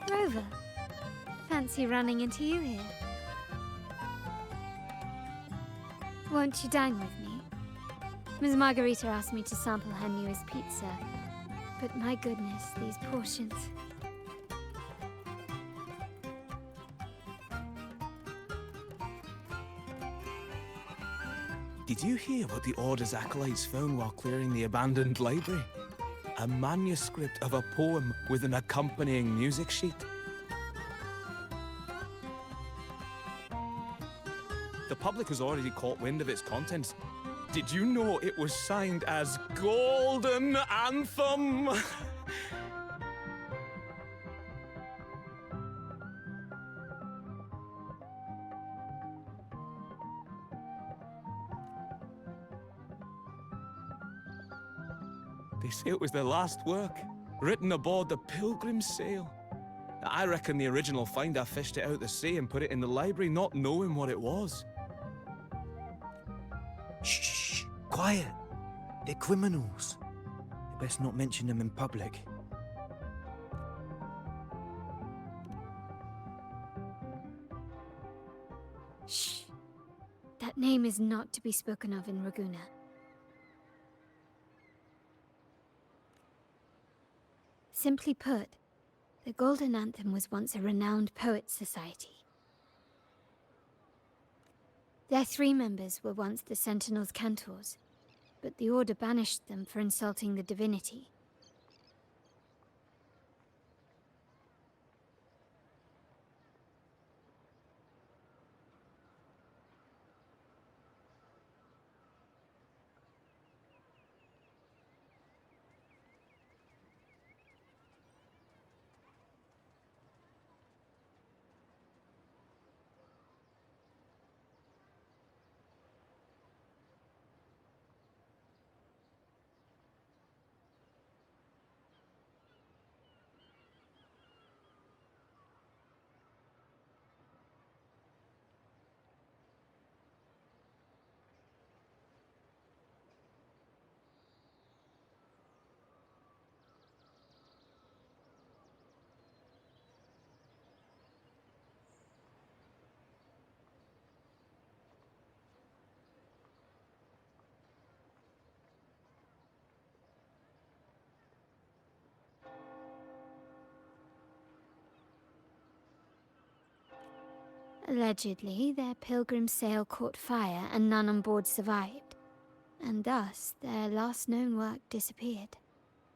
Rover, fancy running into you here. Won't you dine with me? Ms. Margarita asked me to sample her newest pizza, but my goodness, these portions. Did you hear what the Order's acolytes found while clearing the abandoned library? A manuscript of a poem with an accompanying music sheet. The public has already caught wind of its contents. Did you know it was signed as Golden Anthem? They say it was their last work, written aboard the Pilgrim's Sail. I reckon the original finder fished it out the sea and put it in the library, not knowing what it was. Shh, quiet. They're criminals. You best not mention them in public. Shh. That name is not to be spoken of in Ragusa. Simply put, the Golden Anthem was once a renowned poets' society. Their 3 members were once the Sentinel's cantors, but the Order banished them for insulting the divinity. Allegedly, their pilgrim sail caught fire and none on board survived, and thus their last known work disappeared.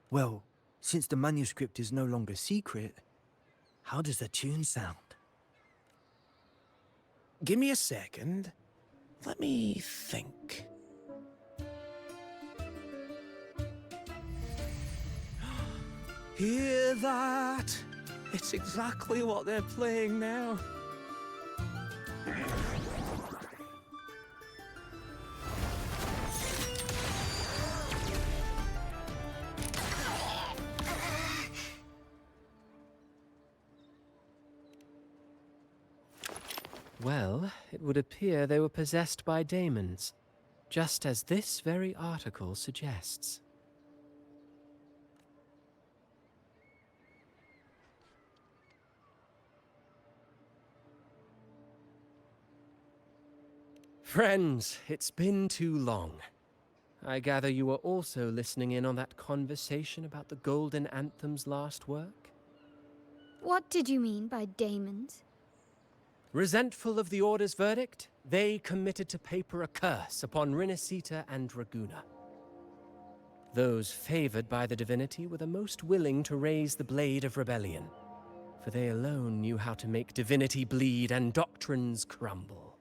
Well, since the manuscript is no longer secret, how does the tune sound? Give me a second. Let me think. Hear that? It's exactly what they're playing now. Well, it would appear they were possessed by daemons, just as this very article suggests. Friends, it's been too long. I gather you were also listening in on that conversation about the Golden Anthem's last work? What did you mean by daemons? Resentful of the Order's verdict, they committed to paper a curse upon Rinascita and Ragusa. Those favored by the divinity were the most willing to raise the blade of rebellion, for they alone knew how to make divinity bleed and doctrines crumble.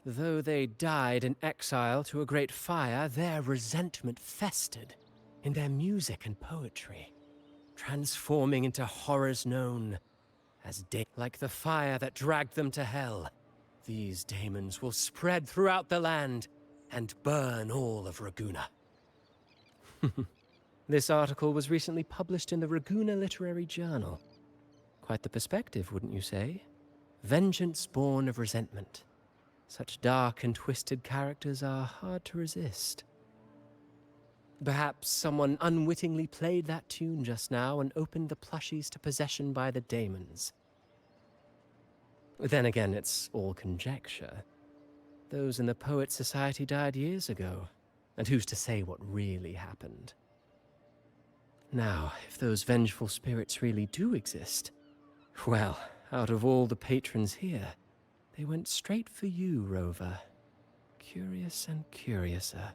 Though they died in exile to a great fire, their resentment festered in their music and poetry, transforming into horrors known as like the fire that dragged them to hell. These daemons will spread throughout the land and burn all of Ragusa. This article was recently published in the Ragusa Literary Journal. Quite the perspective, wouldn't you say? Vengeance born of resentment. Such dark and twisted characters are hard to resist. Perhaps someone unwittingly played that tune just now and opened the plushies to possession by the daemons. Then again, it's all conjecture. Those in the Poets' Society died years ago, and who's to say what really happened? Now, if those vengeful spirits really do exist, well, out of all the patrons here, they went straight for you, Rover. Curious and curiouser.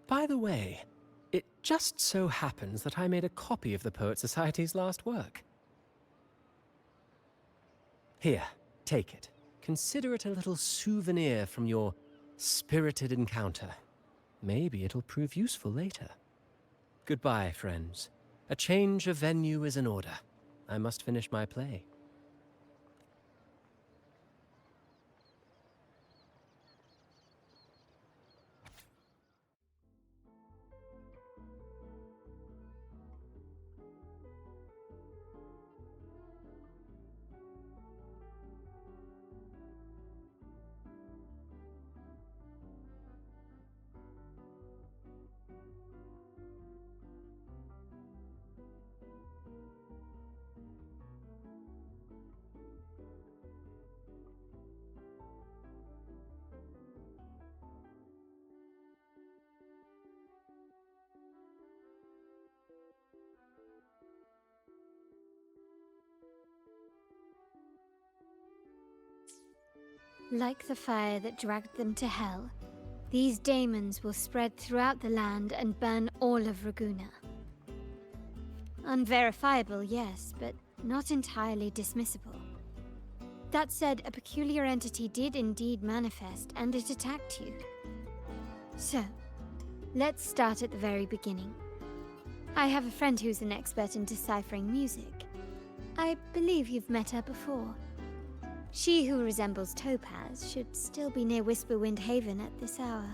By the way, it just so happens that I made a copy of the Poet Society's last work. Here, take it. Consider it a little souvenir from your spirited encounter. Maybe it'll prove useful later. Goodbye, friends. A change of venue is in order. I must finish my play. Like the fire that dragged them to hell, these daemons will spread throughout the land and burn all of Ragusa. Unverifiable, yes, but not entirely dismissible. That said, a peculiar entity did indeed manifest, and it attacked you. So, let's start at the very beginning. I have a friend who's an expert in deciphering music. I believe you've met her before. She who resembles Topaz should still be near Whisperwind Haven at this hour.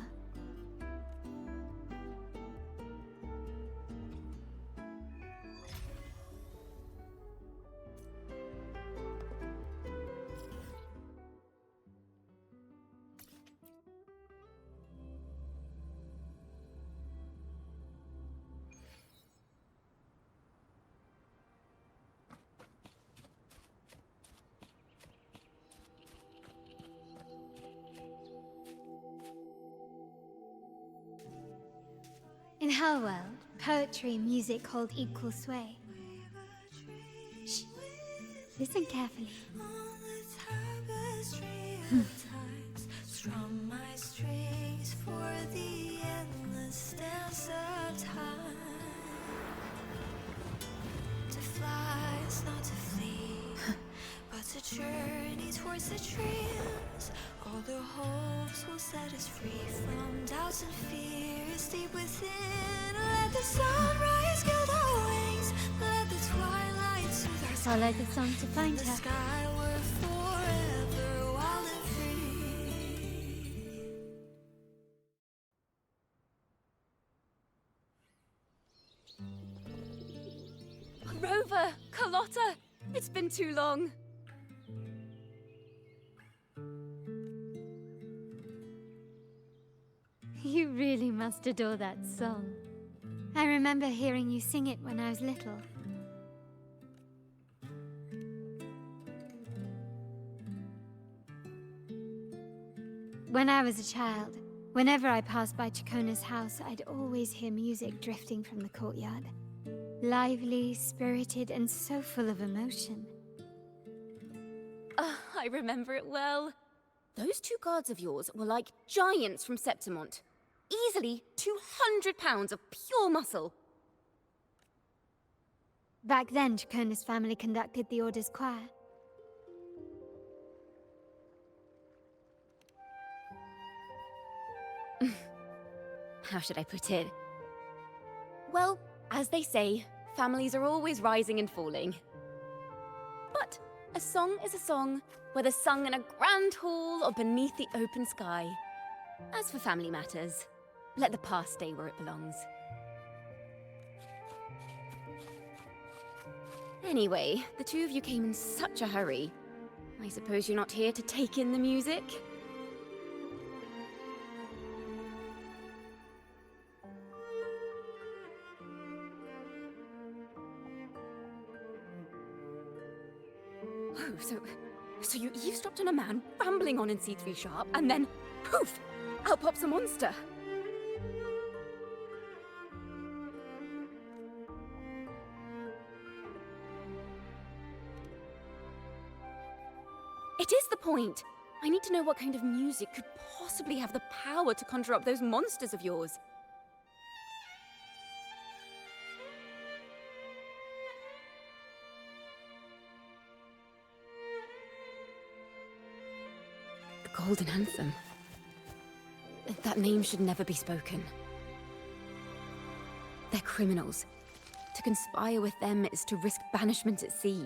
In her world, poetry and music hold equal sway. Shh. Listen carefully. Strum my strings for the endless dance of time. To fly is not to flee, but to journey towards the dreams. All the hopes will set us free from doubts and fears deep within. Let the sunrise gild our wings, let the twilight soothe our Follow the song to find the her. skyward forever wild and free. Rover! Carlotta! It's been too long. You really must adore that song. I remember hearing you sing it when I was little. When I was a child, whenever I passed by Ciacconna's house, I'd always hear music drifting from the courtyard. Lively, spirited, and so full of emotion. I remember it well. Those two guards of yours were like giants from Septimont. Easily 200 pounds of pure muscle. Back then, Ciacconna's family conducted the Order's choir. How should I put it? Well, as they say, families are always rising and falling. But a song is a song, whether sung in a grand hall or beneath the open sky. As for family matters, let the past stay where it belongs. Anyway, the two of you came in such a hurry. I suppose you're not here to take in the music? Oh, so you eavesdropped on a man rambling on in C3 sharp, and then, poof, out pops a monster. It is the point. I need to know what kind of music could possibly have the power to conjure up those monsters of yours. The Golden Anthem. That name should never be spoken. They're criminals. To conspire with them is to risk banishment at sea.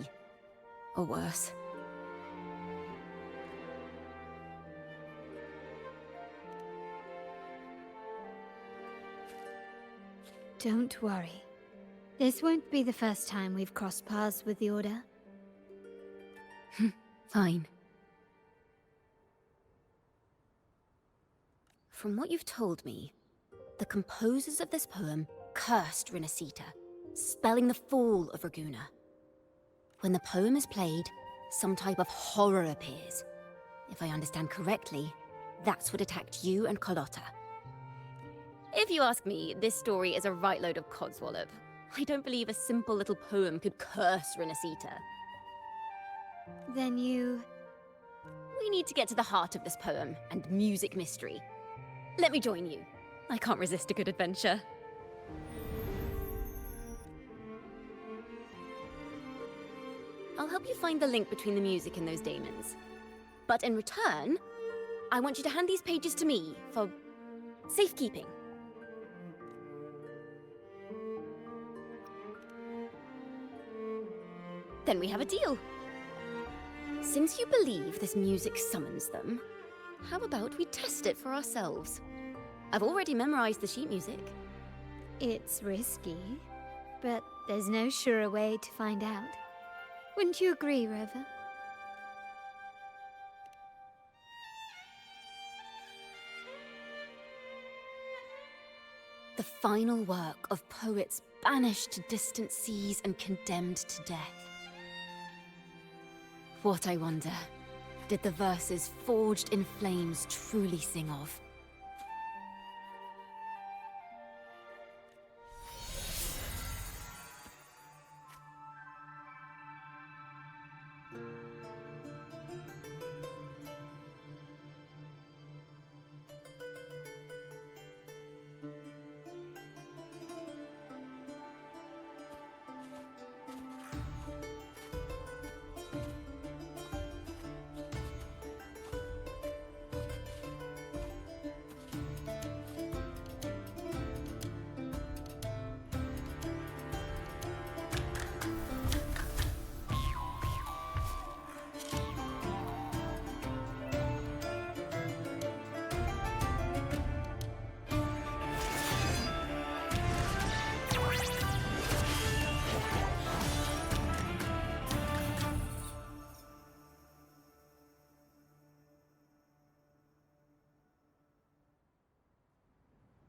Or worse. Don't worry. This won't be the first time we've crossed paths with the Order. Fine. From what you've told me, the composers of this poem cursed Rinasita, spelling the fall of Raguna. When the poem is played, some type of horror appears. If I understand correctly, that's what attacked you and Carlotta. If you ask me, this story is a right load of codswallop. I don't believe a simple little poem could curse Rinasita. Then you... We need to get to the heart of this poem and music mystery. Let me join you. I can't resist a good adventure. I'll help you find the link between the music and those daemons. But in return, I want you to hand these pages to me for safekeeping. Then we have a deal. Since you believe this music summons them, how about we test it for ourselves? I've already memorized the sheet music. It's risky, but there's no surer way to find out. Wouldn't you agree, Rover? The final work of poets banished to distant seas and condemned to death. What, I wonder, did the verses forged in flames truly sing of?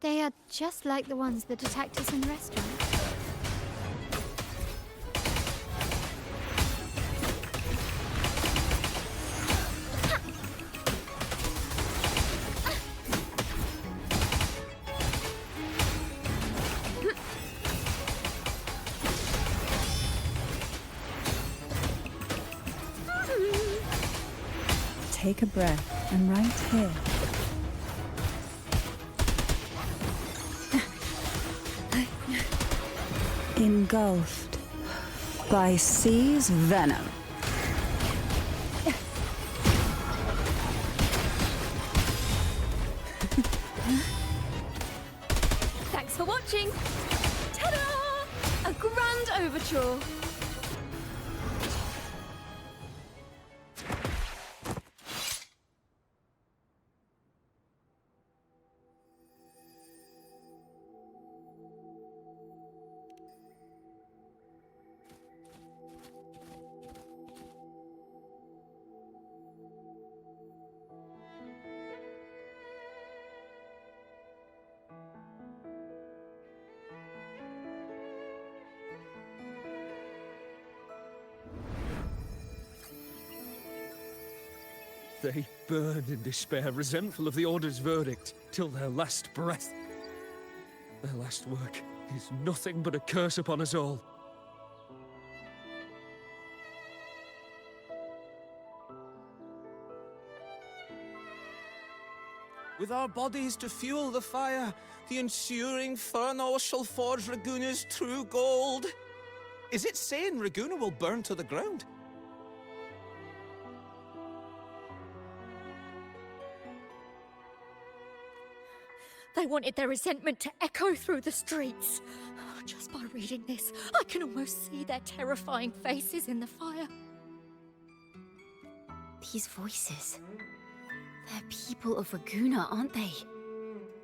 They are just like the ones that attacked us in the restaurant. Take a breath, and right here. Engulfed by sea's venom. Thanks for watching! Ta-da! A grand overture! They burned in despair, resentful of the Order's verdict, till their last breath. Their last work is nothing but a curse upon us all. With our bodies to fuel the fire, the ensuing furnace shall forge Raguna's true gold. Is it saying Raguna will burn to the ground? They wanted their resentment to echo through the streets. Just by reading this, I can almost see their terrifying faces in the fire. These voices. They're people of Raguna, aren't they?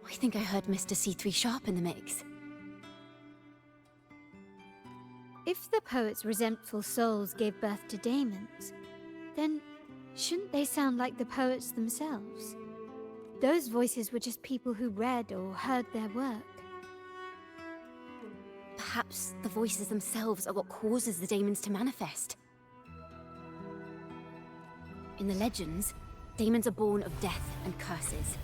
I think I heard Mr. C3 Sharp in the mix. If the poet's resentful souls gave birth to daemons, then shouldn't they sound like the poets themselves? Those voices were just people who read or heard their work. Perhaps the voices themselves are what causes the daemons to manifest. In the legends, daemons are born of death and curses.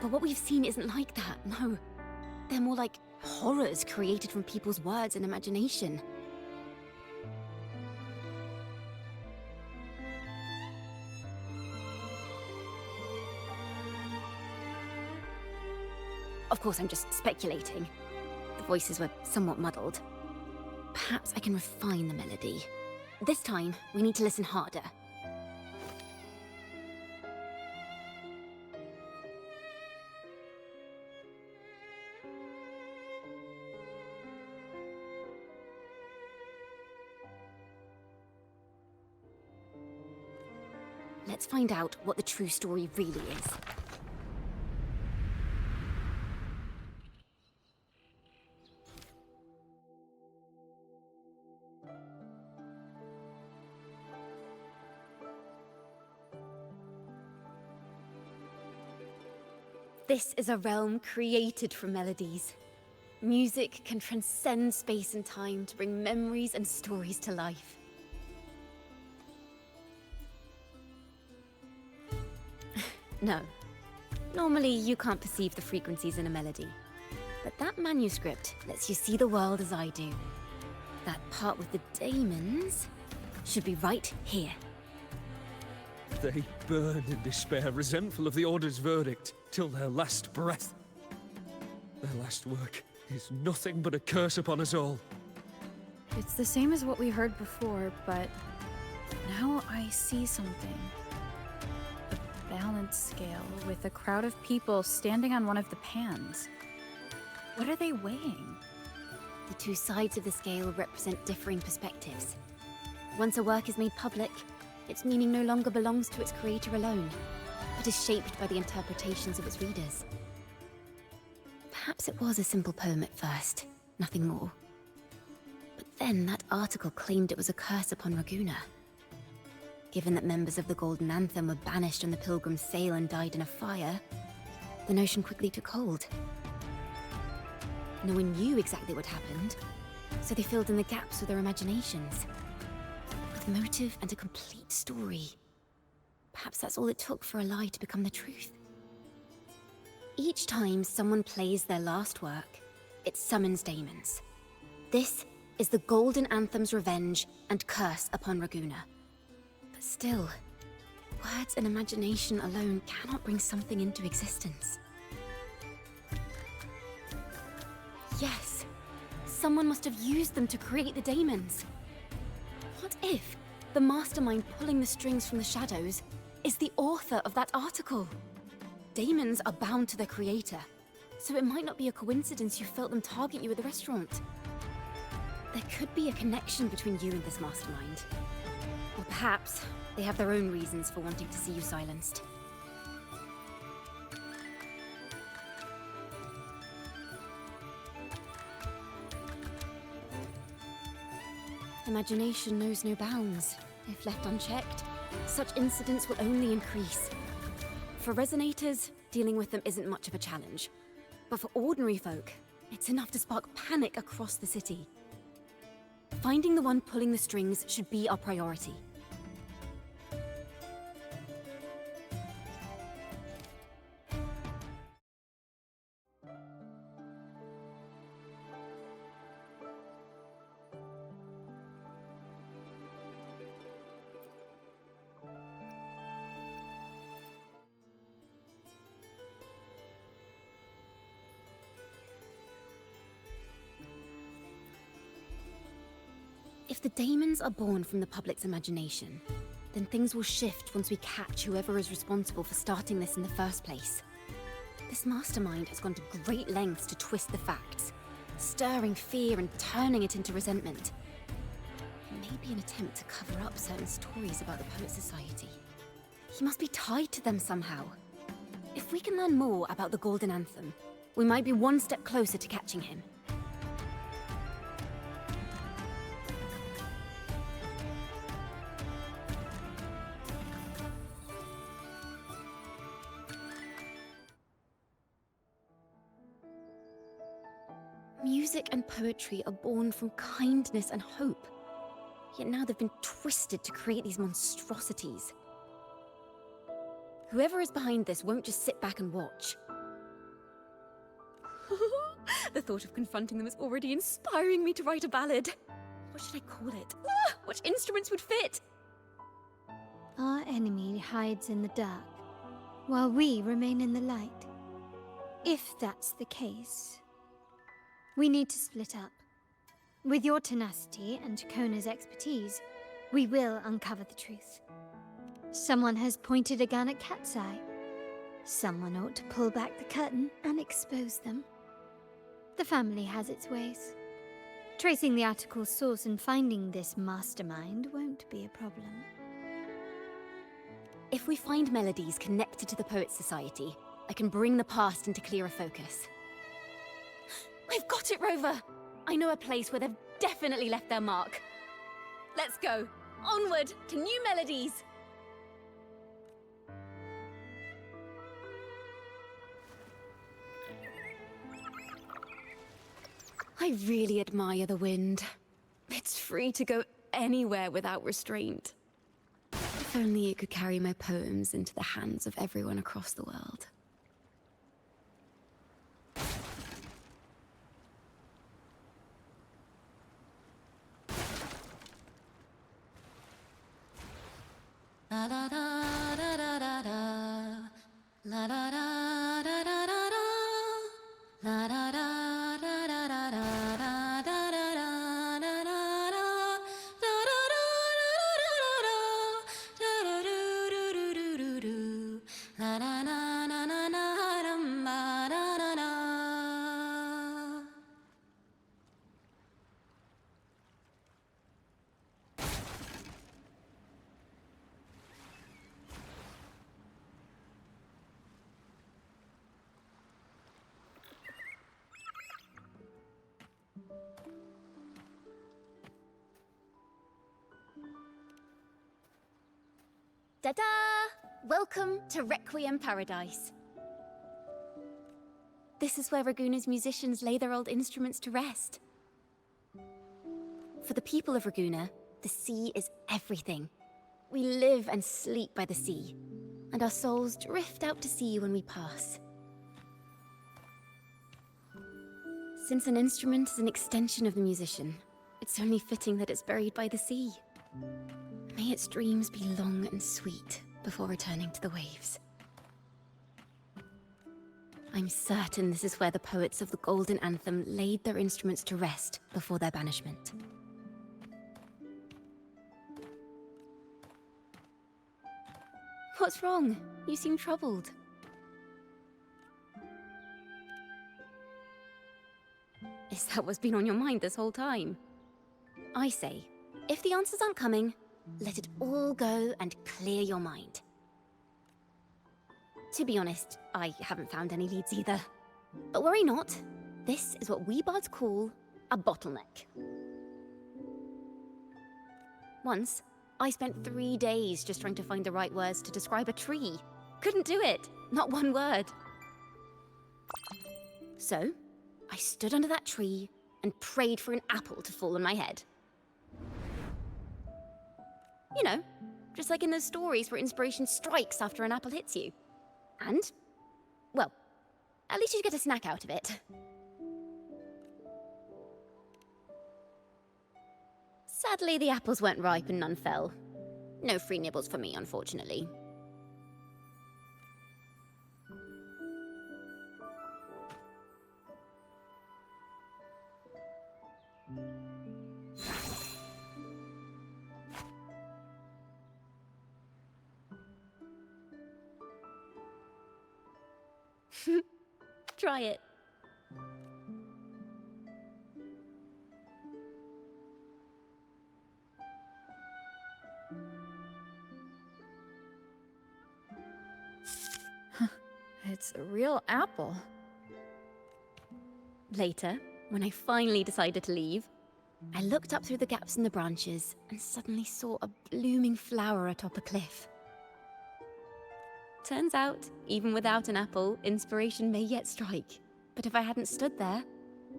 But what we've seen isn't like that, no. They're more like horrors created from people's words and imagination. Of course, I'm just speculating. The voices were somewhat muddled. Perhaps I can refine the melody. This time, we need to listen harder. Let's find out what the true story really is. This is a realm created from melodies. Music can transcend space and time to bring memories and stories to life. No. Normally, you can't perceive the frequencies in a melody. But that manuscript lets you see the world as I do. That part with the daemons should be right here. They burned in despair, resentful of the Order's verdict, till their last breath. Their last work is nothing but a curse upon us all. It's the same as what we heard before, but now I see something. A balance scale with a crowd of people standing on one of the pans. What are they weighing? The two sides of the scale represent differing perspectives. Once a work is made public, its meaning no longer belongs to its creator alone, but is shaped by the interpretations of its readers. Perhaps it was a simple poem at first, nothing more. But then that article claimed it was a curse upon Raguna. Given that members of the Golden Anthem were banished on the Pilgrim's sail and died in a fire, the notion quickly took hold. No one knew exactly what happened, so they filled in the gaps with their imaginations. With motive and a complete story. Perhaps that's all it took for a lie to become the truth. Each time someone plays their last work, it summons daemons. This is the Golden Anthem's revenge and curse upon Raguna. But still, words and imagination alone cannot bring something into existence. Yes, someone must have used them to create the daemons. What if the mastermind pulling the strings from the shadows is the author of that article? Daemons are bound to their creator, so it might not be a coincidence you felt them target you at the restaurant. There could be a connection between you and this mastermind. Or perhaps they have their own reasons for wanting to see you silenced. Imagination knows no bounds. If left unchecked, such incidents will only increase. For resonators, dealing with them isn't much of a challenge. But for ordinary folk, it's enough to spark panic across the city. Finding the one pulling the strings should be our priority. If the daemons are born from the public's imagination, then things will shift once we catch whoever is responsible for starting this in the first place. This mastermind has gone to great lengths to twist the facts, stirring fear and turning it into resentment. Maybe an attempt to cover up certain stories about the Poet Society. He must be tied to them somehow. If we can learn more about the Golden Anthem, we might be one step closer to catching him. Music and poetry are born from kindness and hope. Yet now they've been twisted to create these monstrosities. Whoever is behind this won't just sit back and watch. The thought of confronting them is already inspiring me to write a ballad. What should I call it? Which instruments would fit? Our enemy hides in the dark, while we remain in the light. If that's the case, we need to split up. With your tenacity and Ciaconna's expertise, we will uncover the truth. Someone has pointed a gun at Cat's Eye. Someone ought to pull back the curtain and expose them. The family has its ways. Tracing the article's source and finding this mastermind won't be a problem. If we find melodies connected to the Poet Society, I can bring the past into clearer focus. I've got it, Rover! I know a place where they've definitely left their mark. Let's go! Onward to new melodies! I really admire the wind. It's free to go anywhere without restraint. If only it could carry my poems into the hands of everyone across the world. La da da da da da da. La da da da da da da. La da da da da da da. Ta-da! Welcome to Requiem Paradise. This is where Raguna's musicians lay their old instruments to rest. For the people of Raguna, the sea is everything. We live and sleep by the sea, and our souls drift out to sea when we pass. Since an instrument is an extension of the musician, it's only fitting that it's buried by the sea. May its dreams be long and sweet before returning to the waves. I'm certain this is where the poets of the Golden Anthem laid their instruments to rest before their banishment. What's wrong? You seem troubled. Is that what's been on your mind this whole time? I say, if the answers aren't coming, let it all go and clear your mind. To be honest, I haven't found any leads either. But worry not, this is what we bards call a bottleneck. Once, I spent 3 days just trying to find the right words to describe a tree. Couldn't do it, not one word. So, I stood under that tree and prayed for an apple to fall on my head. You know, just like in those stories where inspiration strikes after an apple hits you. And, well, at least you get a snack out of it. Sadly, the apples weren't ripe and none fell. No free nibbles for me, unfortunately. try it. It's a real apple. Later, when I finally decided to leave, I looked up through the gaps in the branches and suddenly saw a blooming flower atop a cliff. Turns out, even without an apple, inspiration may yet strike. But if I hadn't stood there,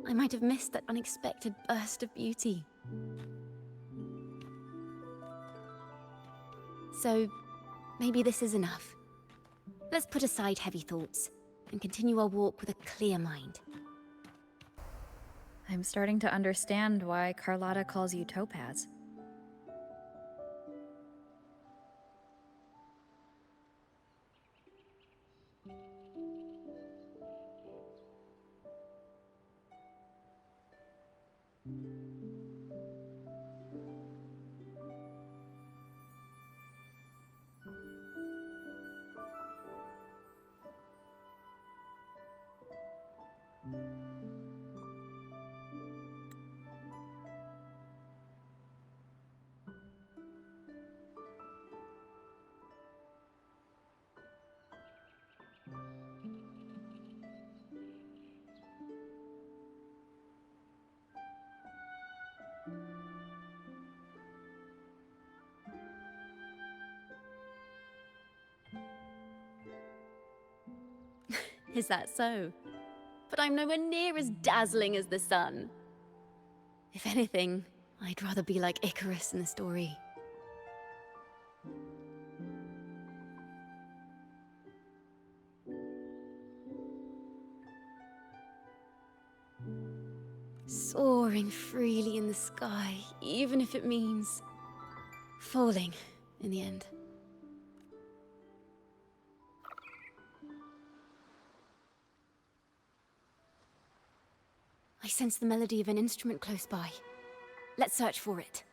I might have missed that unexpected burst of beauty. So, maybe this is enough. Let's put aside heavy thoughts and continue our walk with a clear mind. I'm starting to understand why Carlotta calls you Topaz. Is that so? But I'm nowhere near as dazzling as the sun. If anything, I'd rather be like Icarus in the story. Soaring freely in the sky, even if it means falling in the end. I sense the melody of an instrument close by. Let's search for it.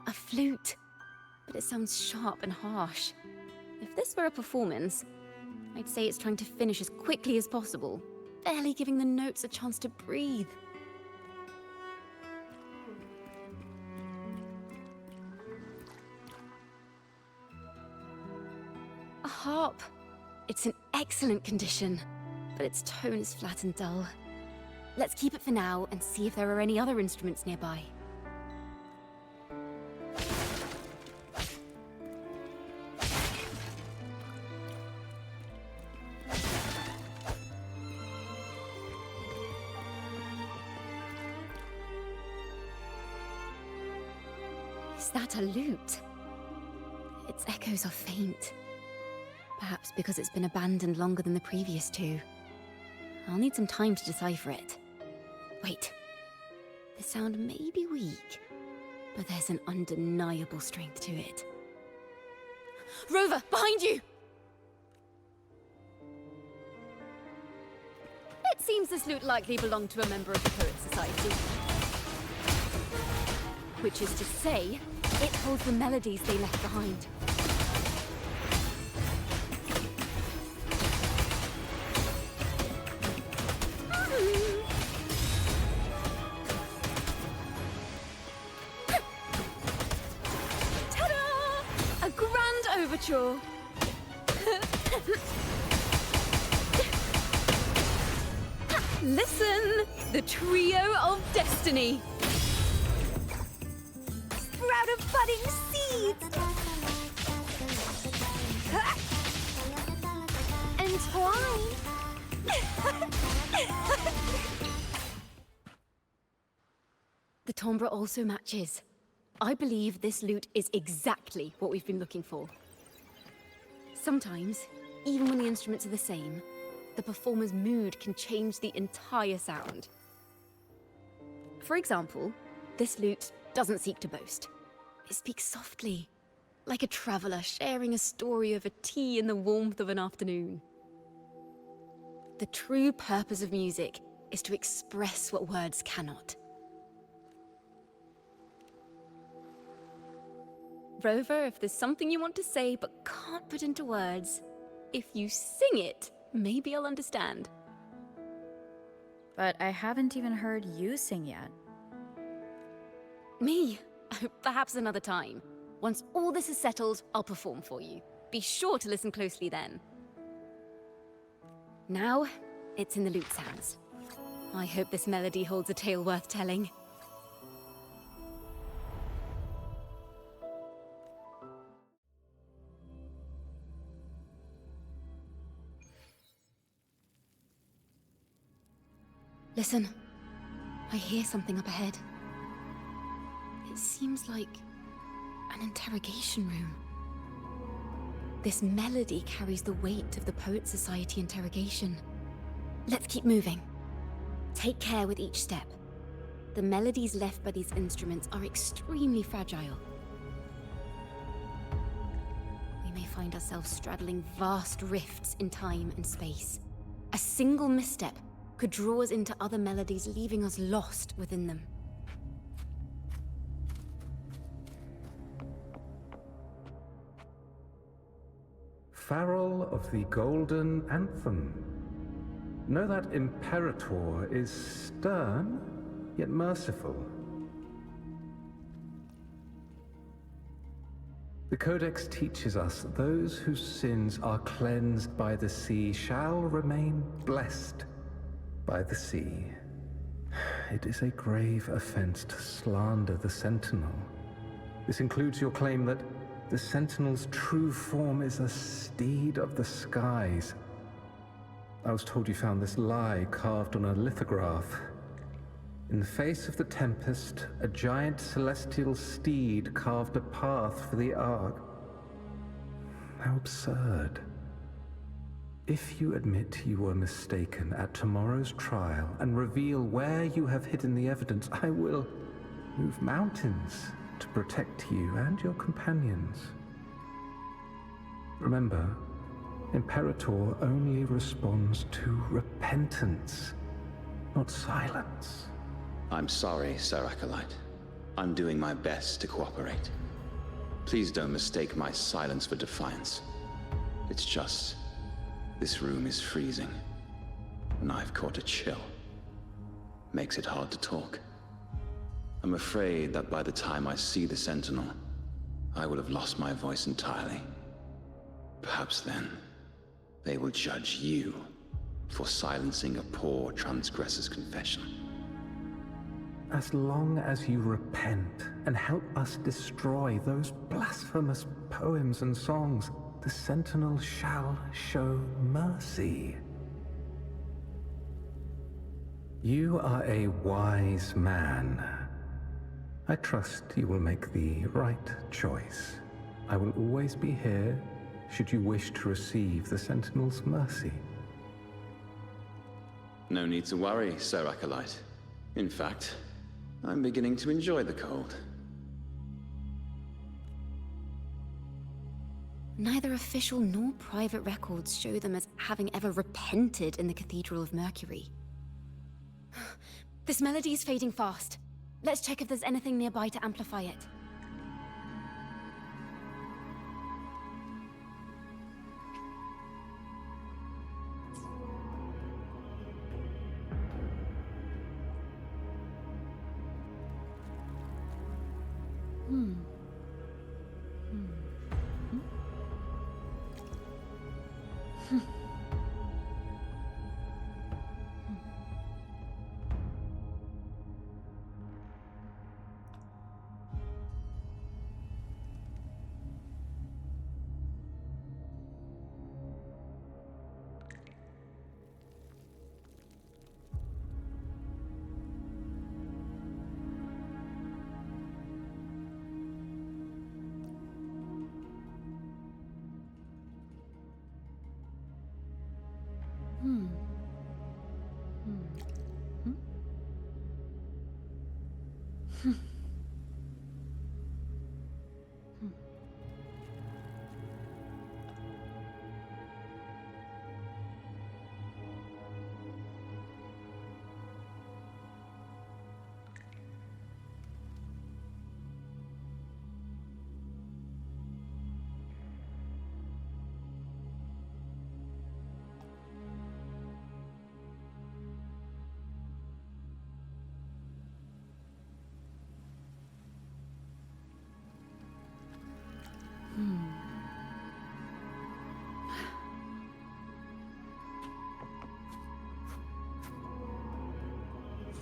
A flute, but it sounds sharp and harsh. If this were a performance, I'd say it's trying to finish as quickly as possible, barely giving the notes a chance to breathe. A harp. It's in excellent condition, but its tone is flat and dull. Let's keep it for now and see if there are any other instruments nearby. Is that a lute? Its echoes are faint. Perhaps because it's been abandoned longer than the previous two. I'll need some time to decipher it. Wait. The sound may be weak, but there's an undeniable strength to it. Rover, behind you! It seems this lute likely belonged to a member of the Poet Society. Which is to say, it holds the melodies they left behind. Ta-da! A grand overture. Listen, the trio of destiny. Sprout of budding seeds. Entwine. The timbre also matches. I believe this lute is exactly what we've been looking for. Sometimes, even when the instruments are the same, the performer's mood can change the entire sound. For example, this lute doesn't seek to boast. It speaks softly, like a traveller sharing a story over tea in the warmth of an afternoon. The true purpose of music is to express what words cannot. Rover, if there's something you want to say but can't put into words, if you sing it, maybe I'll understand. But I haven't even heard you sing yet. Me? Perhaps another time. Once all this is settled, I'll perform for you. Be sure to listen closely then. Now, it's in the lute's hands. I hope this melody holds a tale worth telling. Listen, I hear something up ahead. It seems like an interrogation room. This melody carries the weight of the Poet Society interrogation. Let's keep moving. Take care with each step. The melodies left by these instruments are extremely fragile. We may find ourselves straddling vast rifts in time and space. A single misstep could draw us into other melodies, leaving us lost within them. Farrell of the Golden Anthem. Know that Imperator is stern, yet merciful. The Codex teaches us that those whose sins are cleansed by the sea shall remain blessed by the sea. It is a grave offense to slander the Sentinel. This includes your claim that the Sentinel's true form is a steed of the skies. I was told you found this lie carved on a lithograph. In the face of the tempest, a giant celestial steed carved a path for the Ark. How absurd. If you admit you were mistaken at tomorrow's trial and reveal where you have hidden the evidence, I will move mountains to protect you and your companions. Remember, Imperator only responds to repentance, not silence. I'm sorry, Sir Acolyte. I'm doing my best to cooperate. Please don't mistake my silence for defiance. It's just, this room is freezing, and I've caught a chill. Makes it hard to talk. I'm afraid that by the time I see the Sentinel, I will have lost my voice entirely. Perhaps then, they will judge you for silencing a poor transgressor's confession. As long as you repent and help us destroy those blasphemous poems and songs, the Sentinel shall show mercy. You are a wise man. I trust you will make the right choice. I will always be here should you wish to receive the Sentinel's mercy. No need to worry, Sir Acolyte. In fact, I'm beginning to enjoy the cold. Neither official nor private records show them as having ever repented in the Cathedral of Mercury. This melody is fading fast. Let's check if there's anything nearby to amplify it.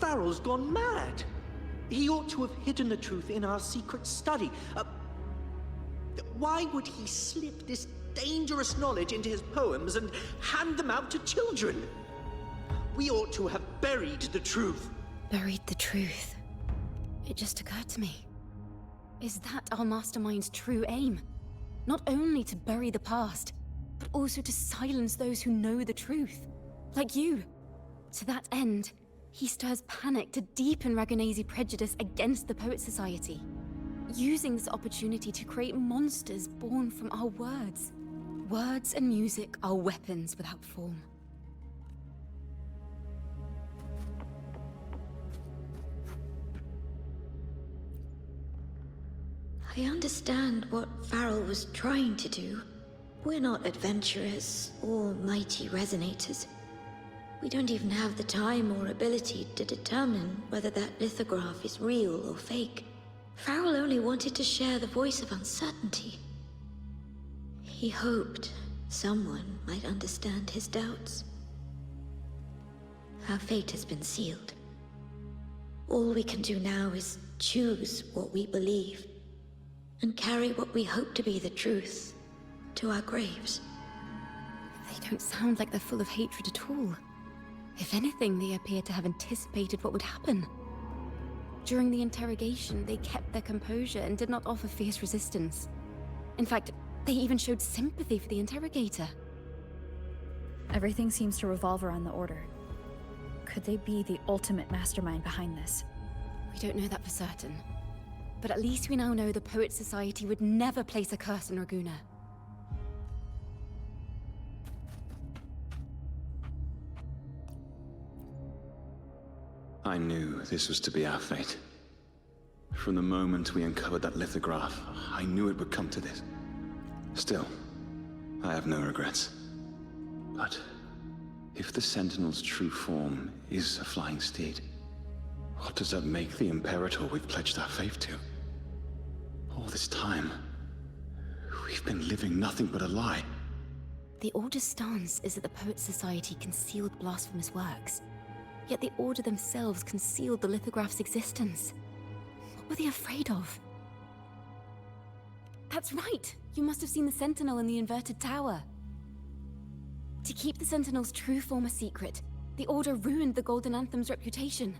Farrell's gone mad. He ought to have hidden the truth in our secret study. Why would he slip this dangerous knowledge into his poems and hand them out to children? We ought to have buried the truth. Buried the truth. It just occurred to me. Is that our mastermind's true aim? Not only to bury the past, but also to silence those who know the truth. Like you. To that end, he stirs panic to deepen Ragonese prejudice against the Poet Society, using this opportunity to create monsters born from our words. Words and music are weapons without form. I understand what Farrell was trying to do. We're not adventurers or mighty resonators. We don't even have the time or ability to determine whether that lithograph is real or fake. Farrell only wanted to share the voice of uncertainty. He hoped someone might understand his doubts. Our fate has been sealed. All we can do now is choose what we believe and carry what we hope to be the truth to our graves. They don't sound like they're full of hatred at all. If anything, they appear to have anticipated what would happen. During the interrogation, they kept their composure and did not offer fierce resistance. In fact, they even showed sympathy for the interrogator. Everything seems to revolve around the Order. Could they be the ultimate mastermind behind this? We don't know that for certain. But at least we now know the Poet Society would never place a curse on Raguna. I knew this was to be our fate. From the moment we uncovered that lithograph, I knew it would come to this. Still, I have no regrets. But if the Sentinel's true form is a flying steed, what does that make the Imperator we've pledged our faith to? All this time, we've been living nothing but a lie. The Order's stance is that the Poet Society concealed blasphemous works. Yet the Order themselves concealed the lithograph's existence. What were they afraid of? That's right! You must have seen the Sentinel in the inverted tower. To keep the Sentinel's true form a secret, the Order ruined the Golden Anthem's reputation.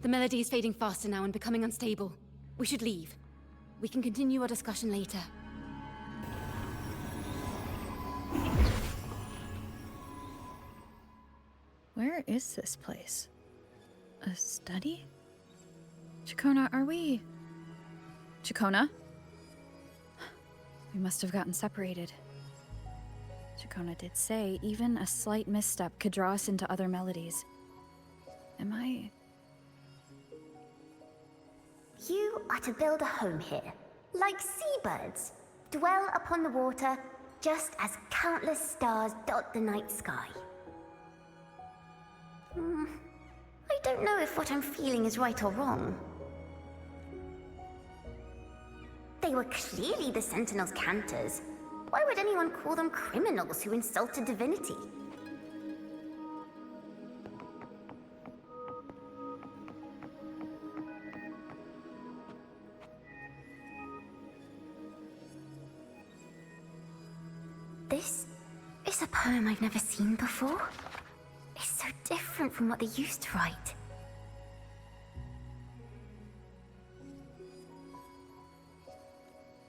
The melody is fading faster now and becoming unstable. We should leave. We can continue our discussion later. Where is this place? A study? Ciaconna, are we... Ciaconna? We must have gotten separated. Ciaconna did say even a slight misstep could draw us into other melodies. Am I... You are to build a home here, like seabirds. Dwell upon the water, just as countless stars dot the night sky. I don't know if what I'm feeling is right or wrong. They were clearly the Sentinel's cantors. Why would anyone call them criminals who insulted divinity? This is a poem I've never seen before. It's so different from what they used to write.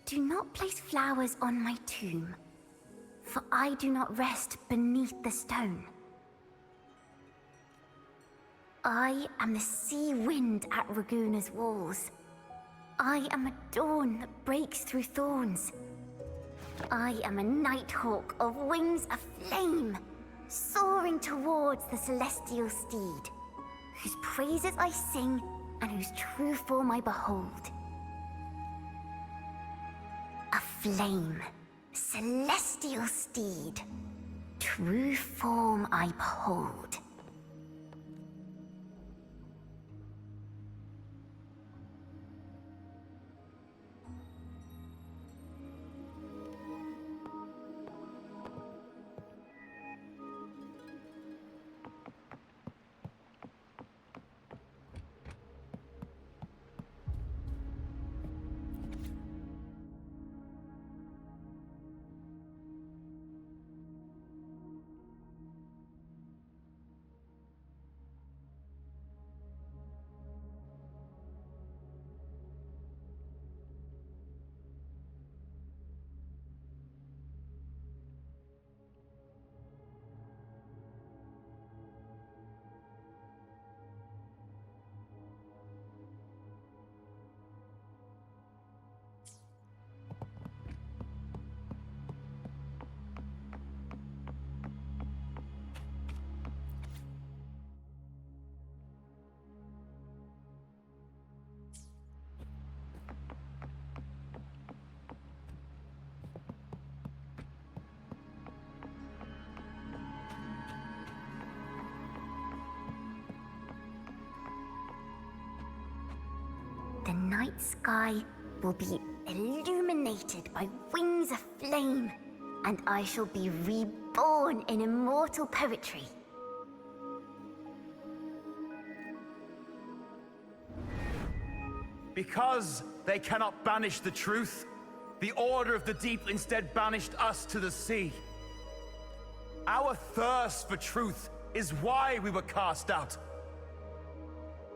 Do not place flowers on my tomb, for I do not rest beneath the stone. I am the sea wind at Raguna's walls. I am a dawn that breaks through thorns. I am a nighthawk of wings aflame, soaring towards the celestial steed, whose praises I sing and whose true form I behold. A flame, celestial steed, true form I behold. the night sky will be illuminated by wings of flame, and I shall be reborn in immortal poetry. Because they cannot banish the truth, the Order of the Deep instead banished us to the sea. Our thirst for truth is why we were cast out.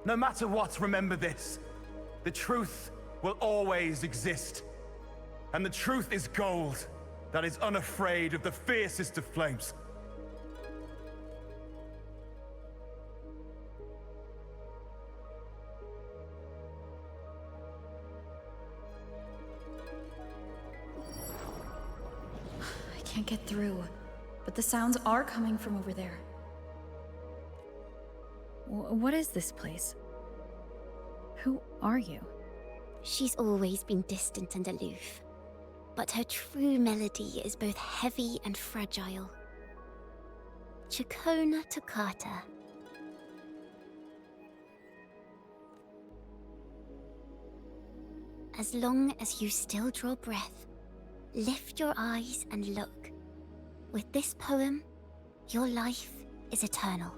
No matter what, remember this. The truth will always exist. And the truth is gold that is unafraid of the fiercest of flames. I can't get through, but the sounds are coming from over there. What is this place? Who are you? She's always been distant and aloof, but her true melody is both heavy and fragile. Ciaconna toccata. As long as you still draw breath, lift your eyes and look. With this poem, your life is eternal.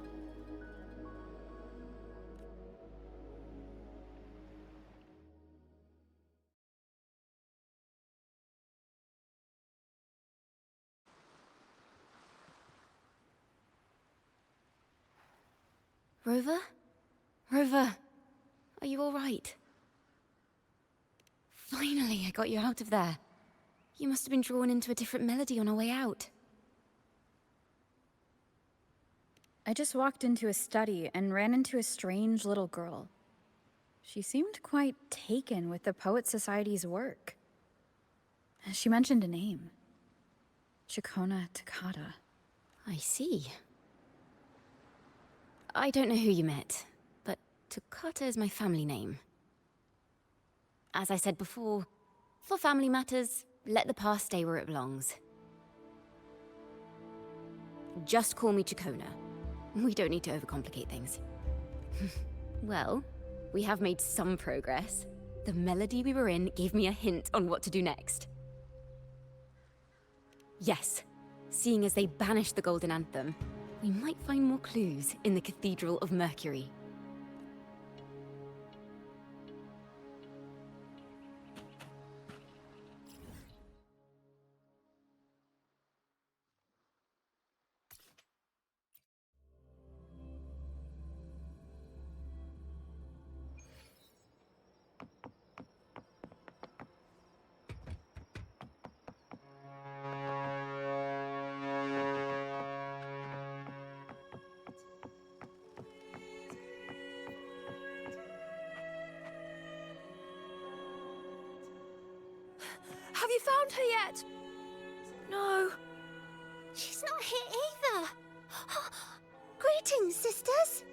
Rover? Rover, are you all right? Finally, I got you out of there. You must have been drawn into a different melody on our way out. I just walked into a study and ran into a strange little girl. She seemed quite taken with the Poet Society's work. She mentioned a name. Ciaconna toccata. I see. I don't know who you met, but Toccata is my family name. As I said before, for family matters, let the past stay where it belongs. Just call me Ciaconna. We don't need to overcomplicate things. Well, we have made some progress. The melody we were in gave me a hint on what to do next. Yes, seeing as they banished the Golden Anthem, we might find more clues in the Cathedral of Mercury. Have you found her yet? No. She's not here either. Greetings, sisters.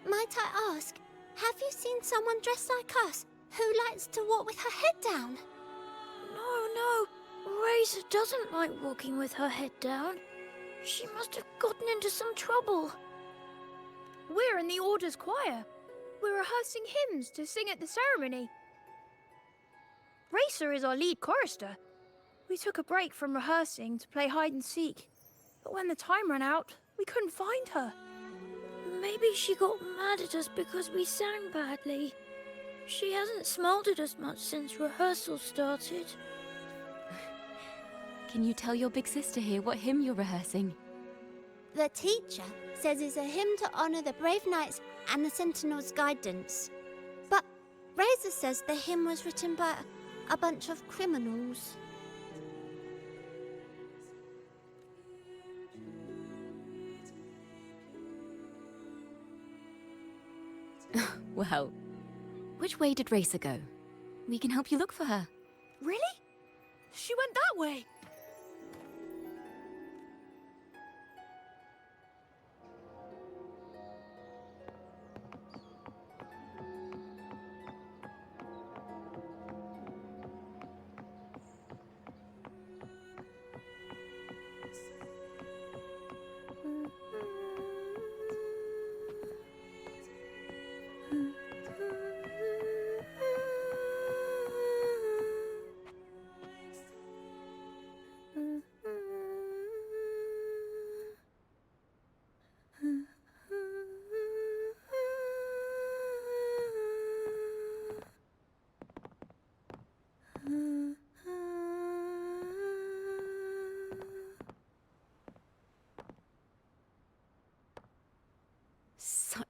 Might I ask, have you seen someone dressed like us who likes to walk with her head down? No. Razor doesn't like walking with her head down. She must have gotten into some trouble. We're in the Order's choir. We're rehearsing hymns to sing at the ceremony. Racer is our lead chorister. We took a break from rehearsing to play hide and seek, but when the time ran out, we couldn't find her. Maybe she got mad at us because we sang badly. She hasn't smiled at us much since rehearsal started. Can you tell your big sister here what hymn you're rehearsing? The teacher says it's a hymn to honor the brave knights and the Sentinel's guidance. But Razor says the hymn was written by a bunch of criminals. Well, which way did Racer go? We can help you look for her. Really? She went that way.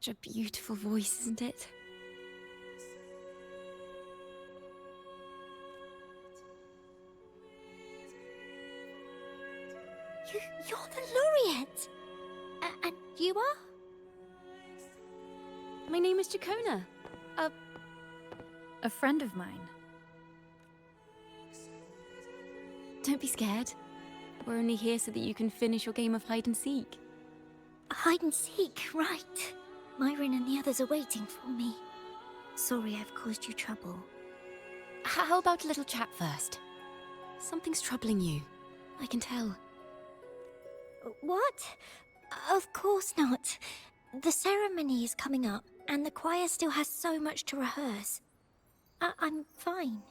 such a beautiful voice, isn't it? You're the laureate! And you are? My name is Ciaconna. A friend of mine. Don't be scared. We're only here so that you can finish your game of hide and seek. Hide and seek, right. Myron and the others are waiting for me. Sorry I've caused you trouble. How about a little chat first? Something's troubling you. I can tell. What? Of course not. The ceremony is coming up, and the choir still has so much to rehearse. I'm fine.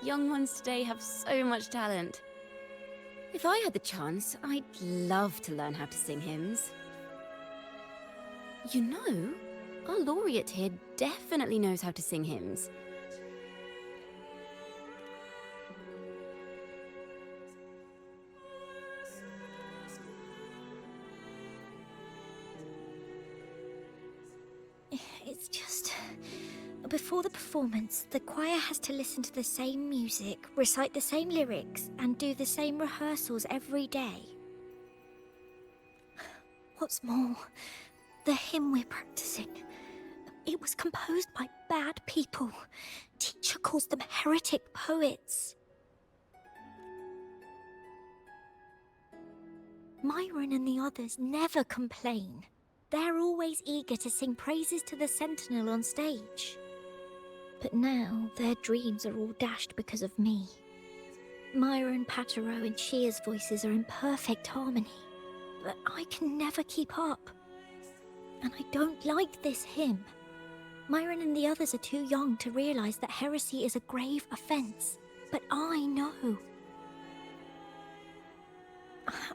Young ones today have so much talent. If I had the chance, I'd love to learn how to sing hymns. You know, our laureate here definitely knows how to sing hymns. It's just... Before the performance, the choir has to listen to the same music, recite the same lyrics, and do the same rehearsals every day. What's more, the hymn we're practicing, it was composed by bad people. Teacher calls them heretic poets. Myron and the others never complain. They're always eager to sing praises to the Sentinel on stage. But now, their dreams are all dashed because of me. Myron, Patero, and Shear's voices are in perfect harmony, but I can never keep up. And I don't like this hymn. Myron and the others are too young to realize that heresy is a grave offense, but I know.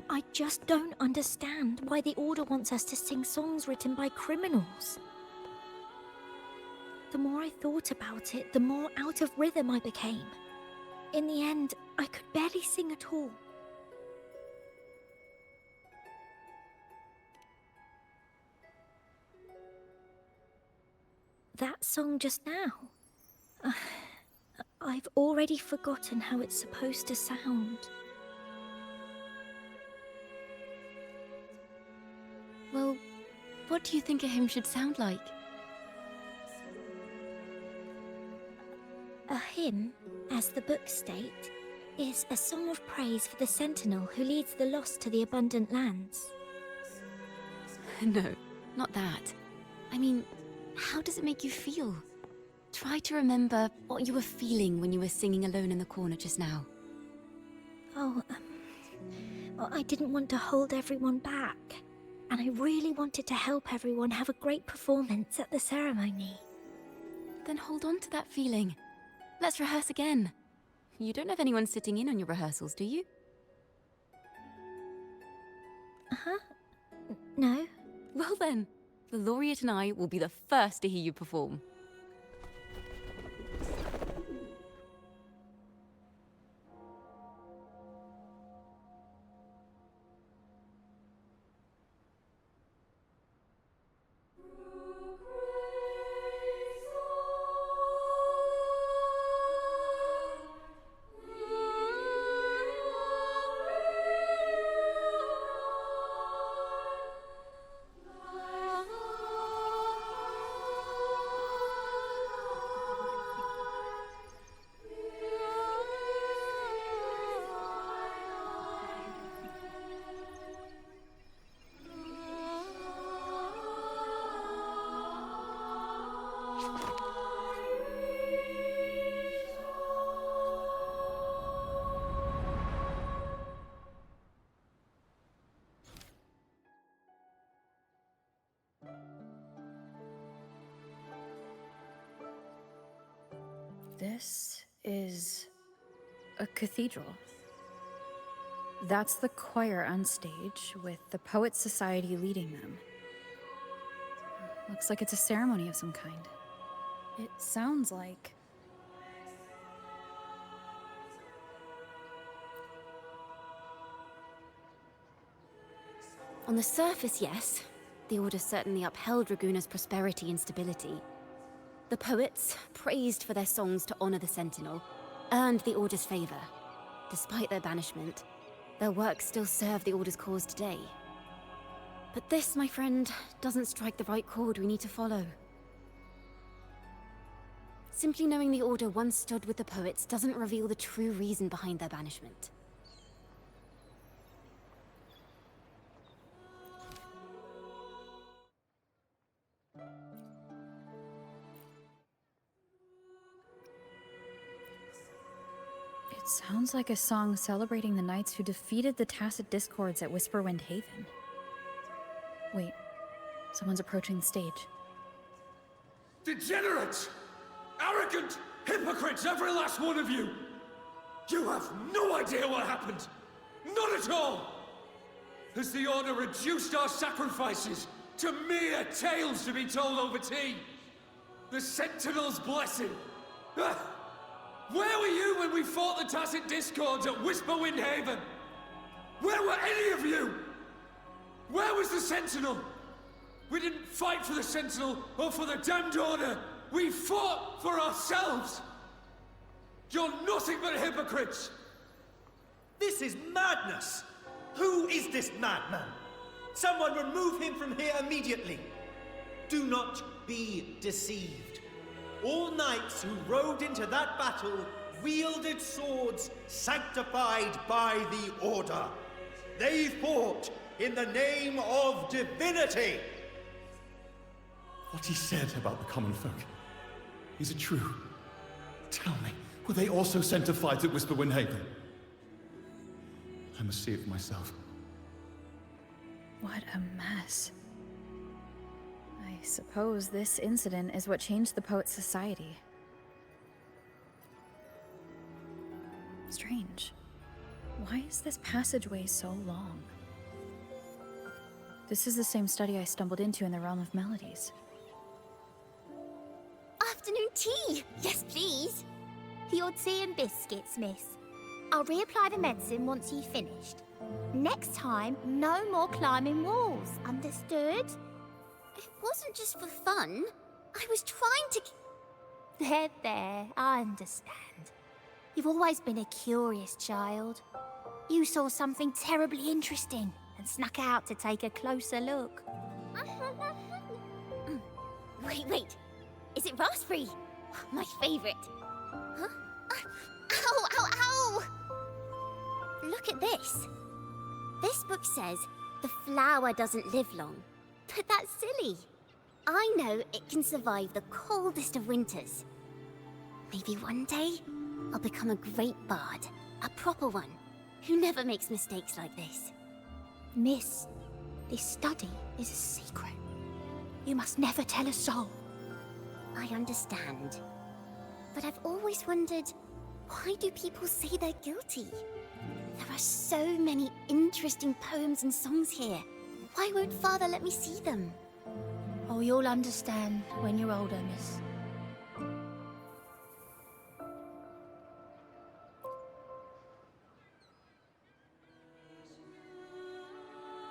I just don't understand why the Order wants us to sing songs written by criminals. The more I thought about it, the more out of rhythm I became. In the end, I could barely sing at all. That song just now. I've already forgotten how it's supposed to sound. Well, what do you think a hymn should sound like? A hymn, as the books state, is a song of praise for the Sentinel who leads the lost to the abundant lands. No, not that. I mean, how does it make you feel? Try to remember what you were feeling when you were singing alone in the corner just now. Well, I didn't want to hold everyone back. And I really wanted to help everyone have a great performance at the ceremony. Then hold on to that feeling. Let's rehearse again. You don't have anyone sitting in on your rehearsals, do you? Uh-huh. No. Well then, the laureate and I will be the first to hear you perform. This is a cathedral. That's the choir on stage, with the Poets Society leading them. Looks like it's a ceremony of some kind. It sounds like... On the surface, yes. The Order certainly upheld Raguna's prosperity and stability. The poets, praised for their songs to honor the Sentinel, earned the Order's favor. Despite their banishment, their works still serve the Order's cause today. But this, my friend, doesn't strike the right chord we need to follow. Simply knowing the Order once stood with the poets doesn't reveal the true reason behind their banishment. It sounds like a song celebrating the knights who defeated the Tacit Discords at Whisperwind Haven. Wait, someone's approaching the stage. Degenerates! Arrogant hypocrites, every last one of you! You have no idea what happened! Not at all! Has the Order reduced our sacrifices to mere tales to be told over tea? The Sentinel's blessing! Ah! Where were you when we fought the Tacit Discords at Whisperwind Haven? Where were any of you? Where was the Sentinel? We didn't fight for the Sentinel or for the damned Order. We fought for ourselves. You're nothing but hypocrites. This is madness! Who is this madman? Someone remove him from here immediately. Do not be deceived. All knights who rode into that battle wielded swords sanctified by the Order. They fought in the name of divinity. What he said about the common folk, is it true? Tell me, were they also sent to fight at Whisperwind Haven? I must see it for myself. What a mess. I suppose this incident is what changed the Poet Society. Strange. Why is this passageway so long? This is the same study I stumbled into in the Realm of Melodies. Afternoon tea! Yes, please. Your tea and biscuits, miss. I'll reapply the medicine once you've finished. Next time, no more climbing walls. Understood? It wasn't just for fun. I was trying to... There, I understand. You've always been a curious child. You saw something terribly interesting and snuck out to take a closer look. Wait. Is it raspberry? My favorite. Huh? Ow! Look at this. This book says the flower doesn't live long. But that's silly. I know it can survive the coldest of winters. Maybe one day, I'll become a great bard. A proper one, who never makes mistakes like this. Miss, this study is a secret. You must never tell a soul. I understand. But I've always wondered, why do people say they're guilty? There are so many interesting poems and songs here. Why won't Father let me see them? Oh, you'll understand when you're older, miss.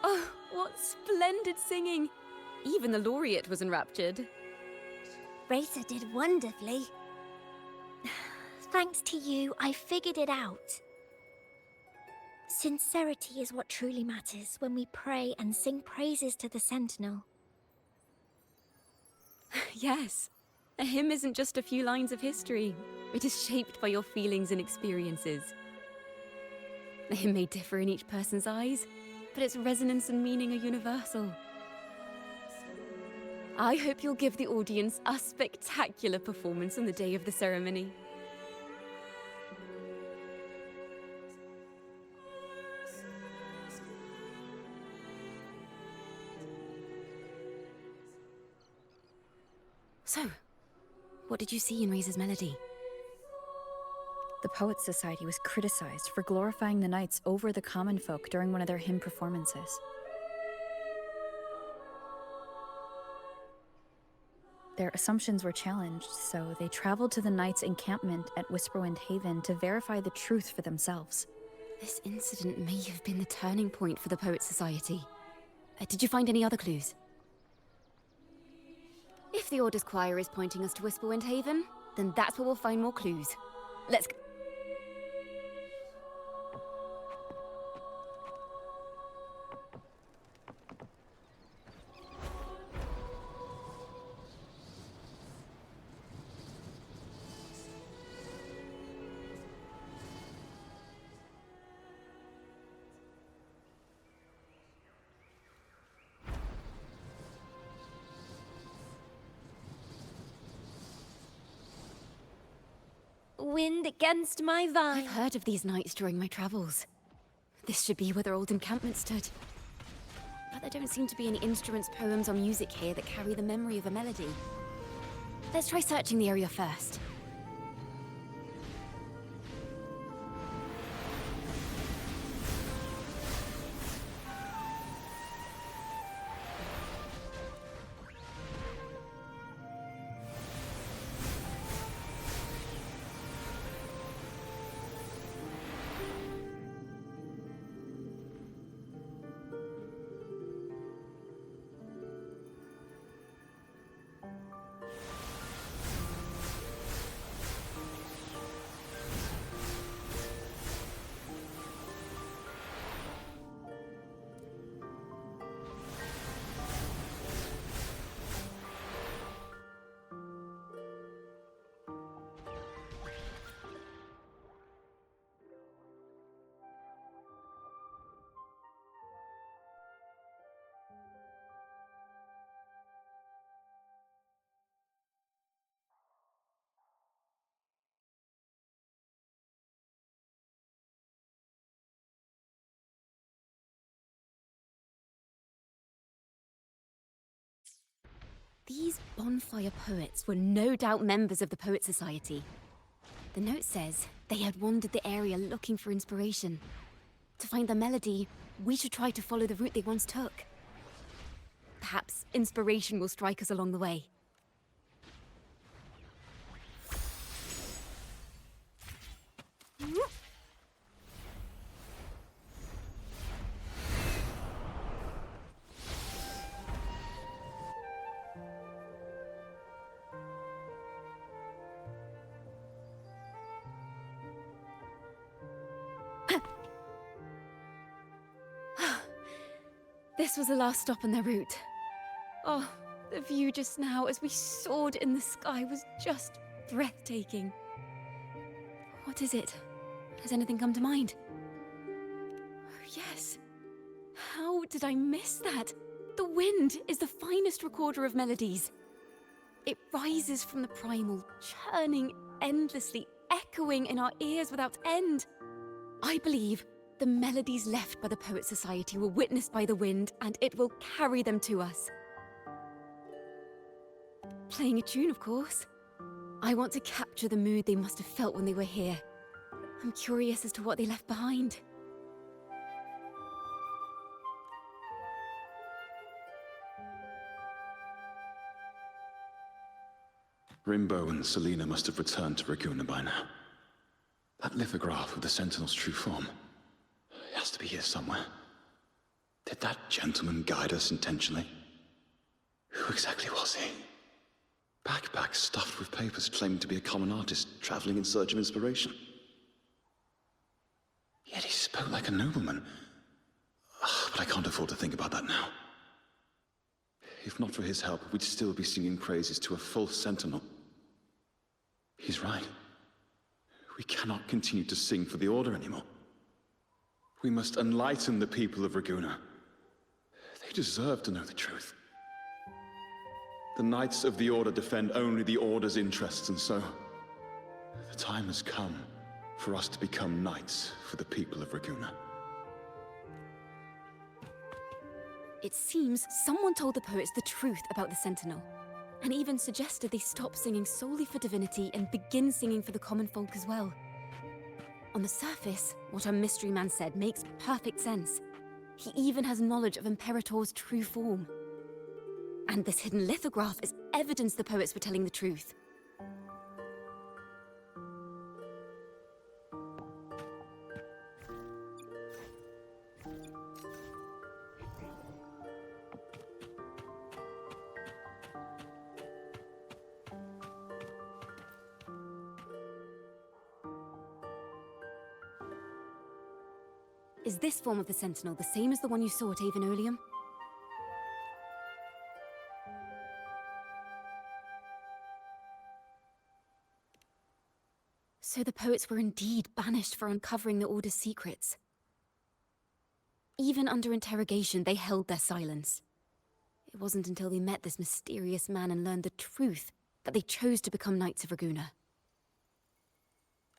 Oh, what splendid singing! Even the laureate was enraptured. Racer did wonderfully. Thanks to you, I figured it out. Sincerity is what truly matters when we pray and sing praises to the Sentinel. Yes, a hymn isn't just a few lines of history. It is shaped by your feelings and experiences. A hymn may differ in each person's eyes, but its resonance and meaning are universal. I hope you'll give the audience a spectacular performance on the day of the ceremony. So, what did you see in Razor's melody? The Poets Society was criticized for glorifying the knights over the common folk during one of their hymn performances. Their assumptions were challenged, so they traveled to the knights' encampment at Whisperwind Haven to verify the truth for themselves. This incident may have been the turning point for the Poets Society. Did you find any other clues? If the Order's choir is pointing us to Whisperwind Haven, then that's where we'll find more clues. Let's go. Wind against my vine. I've heard of these nights during my travels. This should be where their old encampment stood. But there don't seem to be any instruments, poems, or music here that carry the memory of a melody. Let's try searching the area first. These bonfire poets were no doubt members of the Poet Society. The note says they had wandered the area looking for inspiration. To find the melody, we should try to follow the route they once took. Perhaps inspiration will strike us along the way. This was the last stop on their route. Oh, the view just now as we soared in the sky was just breathtaking. What is it? Has anything come to mind? Oh, yes. How did I miss that? The wind is the finest recorder of melodies. It rises from the primal, churning endlessly, echoing in our ears without end. I believe the melodies left by the Poet Society were witnessed by the wind, and it will carry them to us. Playing a tune, of course. I want to capture the mood they must have felt when they were here. I'm curious as to what they left behind. Rimbo and Selena must have returned to Raguna by now. That lithograph of the Sentinel's true form. It has to be here somewhere. Did that gentleman guide us intentionally? Who exactly was he? Backpack stuffed with papers claiming to be a common artist traveling in search of inspiration. Yet he spoke like a nobleman. But I can't afford to think about that now. If not for his help, we'd still be singing praises to a false sentinel. He's right. We cannot continue to sing for the Order anymore. We must enlighten the people of Raguna. They deserve to know the truth. The Knights of the Order defend only the Order's interests, and so the time has come for us to become knights for the people of Raguna. It seems someone told the poets the truth about the Sentinel, and even suggested they stop singing solely for divinity and begin singing for the common folk as well. On the surface, what our mystery man said makes perfect sense. He even has knowledge of Imperator's true form. And this hidden lithograph is evidence the poets were telling the truth. Is this form of the Sentinel the same as the one you saw at Avenolium? So the poets were indeed banished for uncovering the Order's secrets. Even under interrogation, they held their silence. It wasn't until they met this mysterious man and learned the truth that they chose to become Knights of Raguna.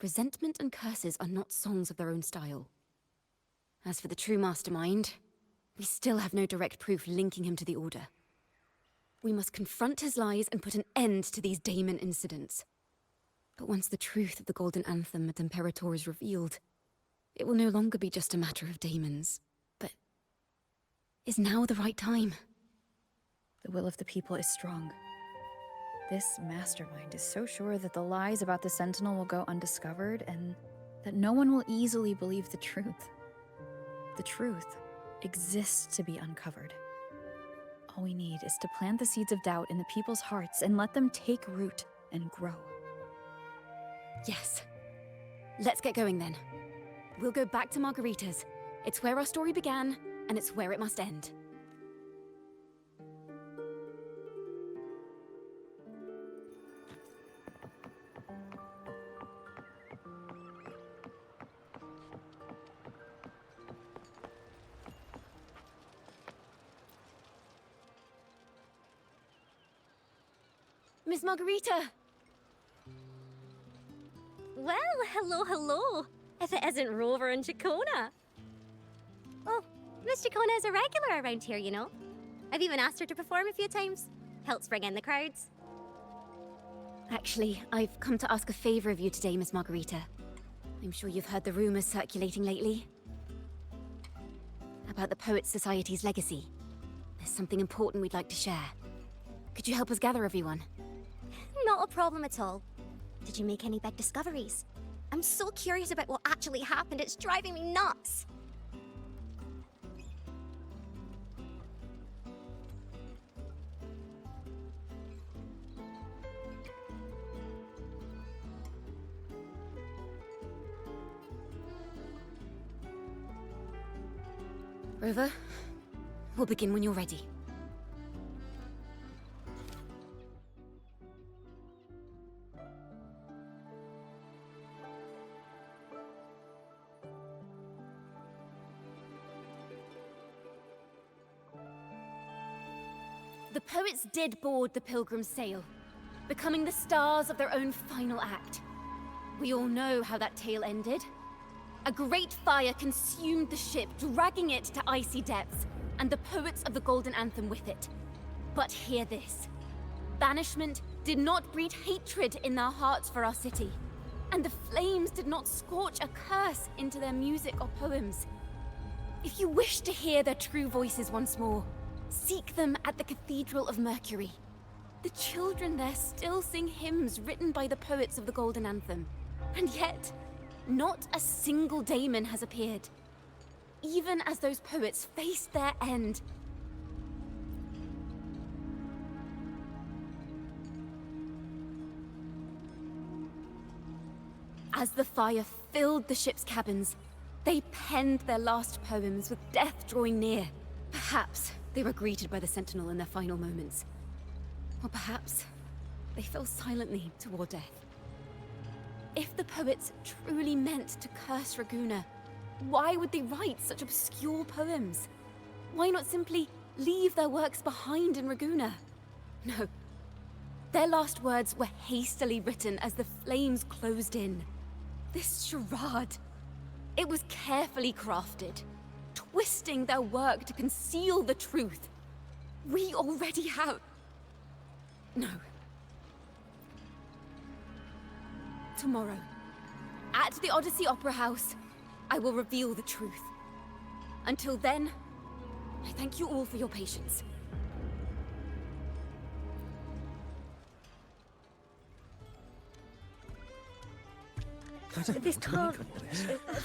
Resentment and curses are not songs of their own style. As for the true mastermind, we still have no direct proof linking him to the Order. We must confront his lies and put an end to these Daemon incidents. But once the truth of the Golden Anthem at Imperator is revealed, it will no longer be just a matter of daemons. But is now the right time? The will of the people is strong. This mastermind is so sure that the lies about the Sentinel will go undiscovered and that no one will easily believe the truth. The truth exists to be uncovered. All we need is to plant the seeds of doubt in the people's hearts and let them take root and grow. Yes. Let's get going then. We'll go back to Margarita's. It's where our story began, and it's where it must end. Miss Margarita! Well, hello. If it isn't Rover and Ciaconna. Oh, Miss Ciaconna is a regular around here, you know. I've even asked her to perform a few times. Helps bring in the crowds. Actually, I've come to ask a favor of you today, Miss Margarita. I'm sure you've heard the rumors circulating lately. About the Poets Society's legacy. There's something important we'd like to share. Could you help us gather everyone? Not a problem at all. Did you make any big discoveries? I'm so curious about what actually happened, it's driving me nuts. Rover, we'll begin when you're ready. The poets did board the Pilgrim's sail, becoming the stars of their own final act. We all know how that tale ended. A great fire consumed the ship, dragging it to icy depths, and the poets of the Golden Anthem with it. But hear this. Banishment did not breed hatred in their hearts for our city, and the flames did not scorch a curse into their music or poems. If you wish to hear their true voices once more, seek them at the Cathedral of Mercury. The children there still sing hymns written by the poets of the Golden Anthem. And yet, not a single daemon has appeared. Even as those poets faced their end. As the fire filled the ship's cabins, they penned their last poems with death drawing near. Perhaps they were greeted by the Sentinel in their final moments. Or perhaps they fell silently toward death. If the poets truly meant to curse Raguna, why would they write such obscure poems? Why not simply leave their works behind in Raguna? No. Their last words were hastily written as the flames closed in. This charade, it was carefully crafted, twisting their work to conceal the truth. We already have... No. Tomorrow, at the Odyssey Opera House, I will reveal the truth. Until then, I thank you all for your patience. This can't...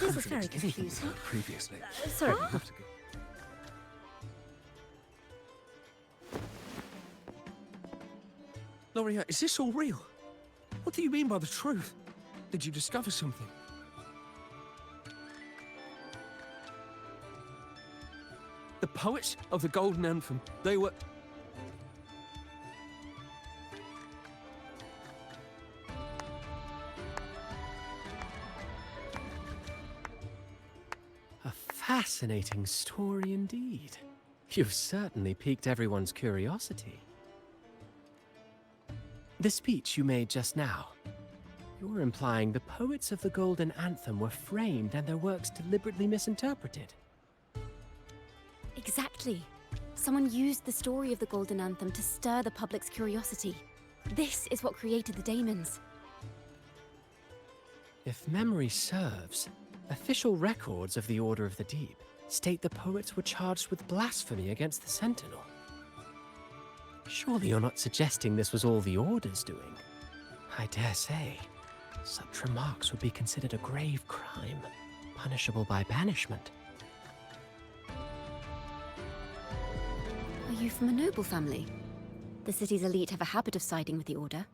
This is very confusing. Previously. Sorry. Loria, is this all real? What do you mean by the truth? Did you discover something? The poets of the Golden Anthem, they were... A fascinating story indeed. You've certainly piqued everyone's curiosity. The speech you made just now, you're implying the poets of the Golden Anthem were framed and their works deliberately misinterpreted. Exactly. Someone used the story of the Golden Anthem to stir the public's curiosity. This is what created the daemons. If memory serves, official records of the Order of the Deep state the poets were charged with blasphemy against the Sentinel. Surely you're not suggesting this was all the Order's doing? I dare say, such remarks would be considered a grave crime, punishable by banishment. Are you from a noble family? The city's elite have a habit of siding with the Order.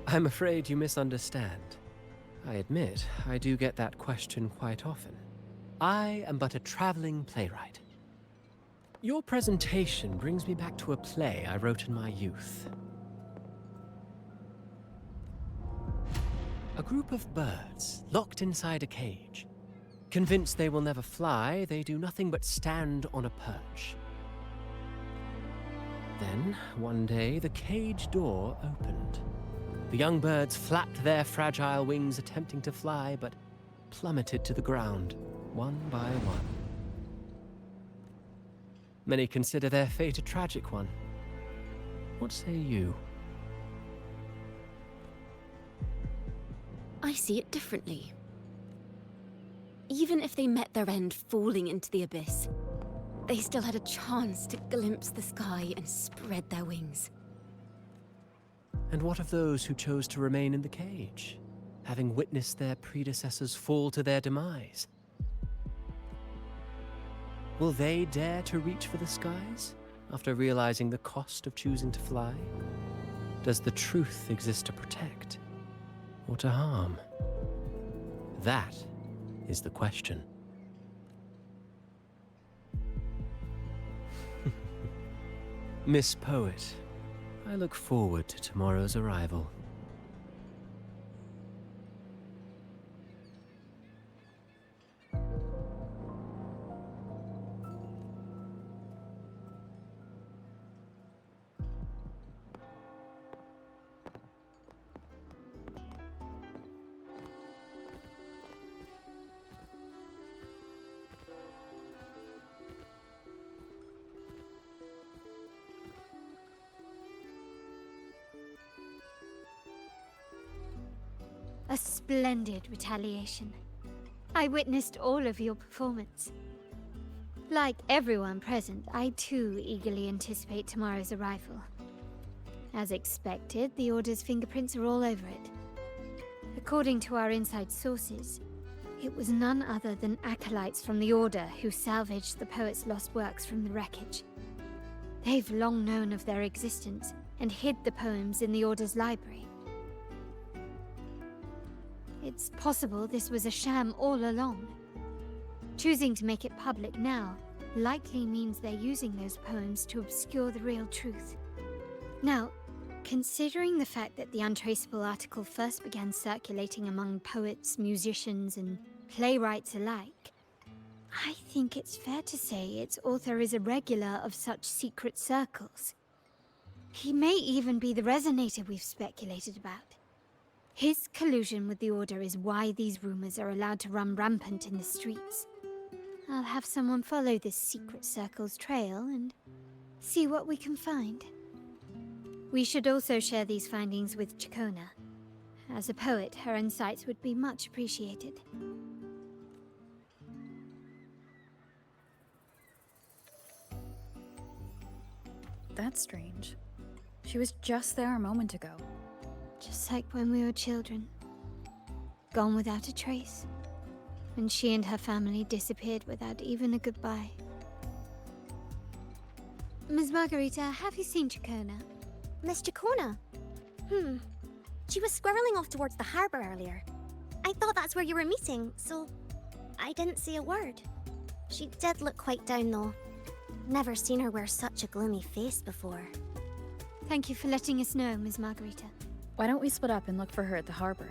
I'm afraid you misunderstand. I admit, I do get that question quite often. I am but a traveling playwright. Your presentation brings me back to a play I wrote in my youth. A group of birds locked inside a cage. Convinced they will never fly, they do nothing but stand on a perch. Then, one day, the cage door opened. The young birds flapped their fragile wings attempting to fly, but plummeted to the ground, one by one. Many consider their fate a tragic one. What say you? I see it differently. Even if they met their end falling into the abyss, they still had a chance to glimpse the sky and spread their wings. And what of those who chose to remain in the cage, having witnessed their predecessors fall to their demise? Will they dare to reach for the skies after realizing the cost of choosing to fly? Does the truth exist to protect or to harm? That is the question. Miss Poet, I look forward to tomorrow's arrival. A splendid retaliation. I witnessed all of your performance. Like everyone present, I too eagerly anticipate tomorrow's arrival. As expected, the Order's fingerprints are all over it. According to our inside sources, it was none other than acolytes from the Order who salvaged the poet's lost works from the wreckage. They've long known of their existence and hid the poems in the Order's library. It's possible this was a sham all along. Choosing to make it public now likely means they're using those poems to obscure the real truth. Now, considering the fact that the untraceable article first began circulating among poets, musicians, and playwrights alike, I think it's fair to say its author is a regular of such secret circles. He may even be the resonator we've speculated about. His collusion with the Order is why these rumors are allowed to run rampant in the streets. I'll have someone follow this secret circle's trail and see what we can find. We should also share these findings with Ciaconna. As a poet, her insights would be much appreciated. That's strange. She was just there a moment ago. Just like when we were children. Gone without a trace. When she and her family disappeared without even a goodbye. Ms. Margarita, have you seen Ciaconna? Miss Ciaconna? She was squirreling off towards the harbour earlier. I thought that's where you were meeting, so I didn't say a word. She did look quite down, though. Never seen her wear such a gloomy face before. Thank you for letting us know, Ms. Margarita. Why don't we split up and look for her at the harbor?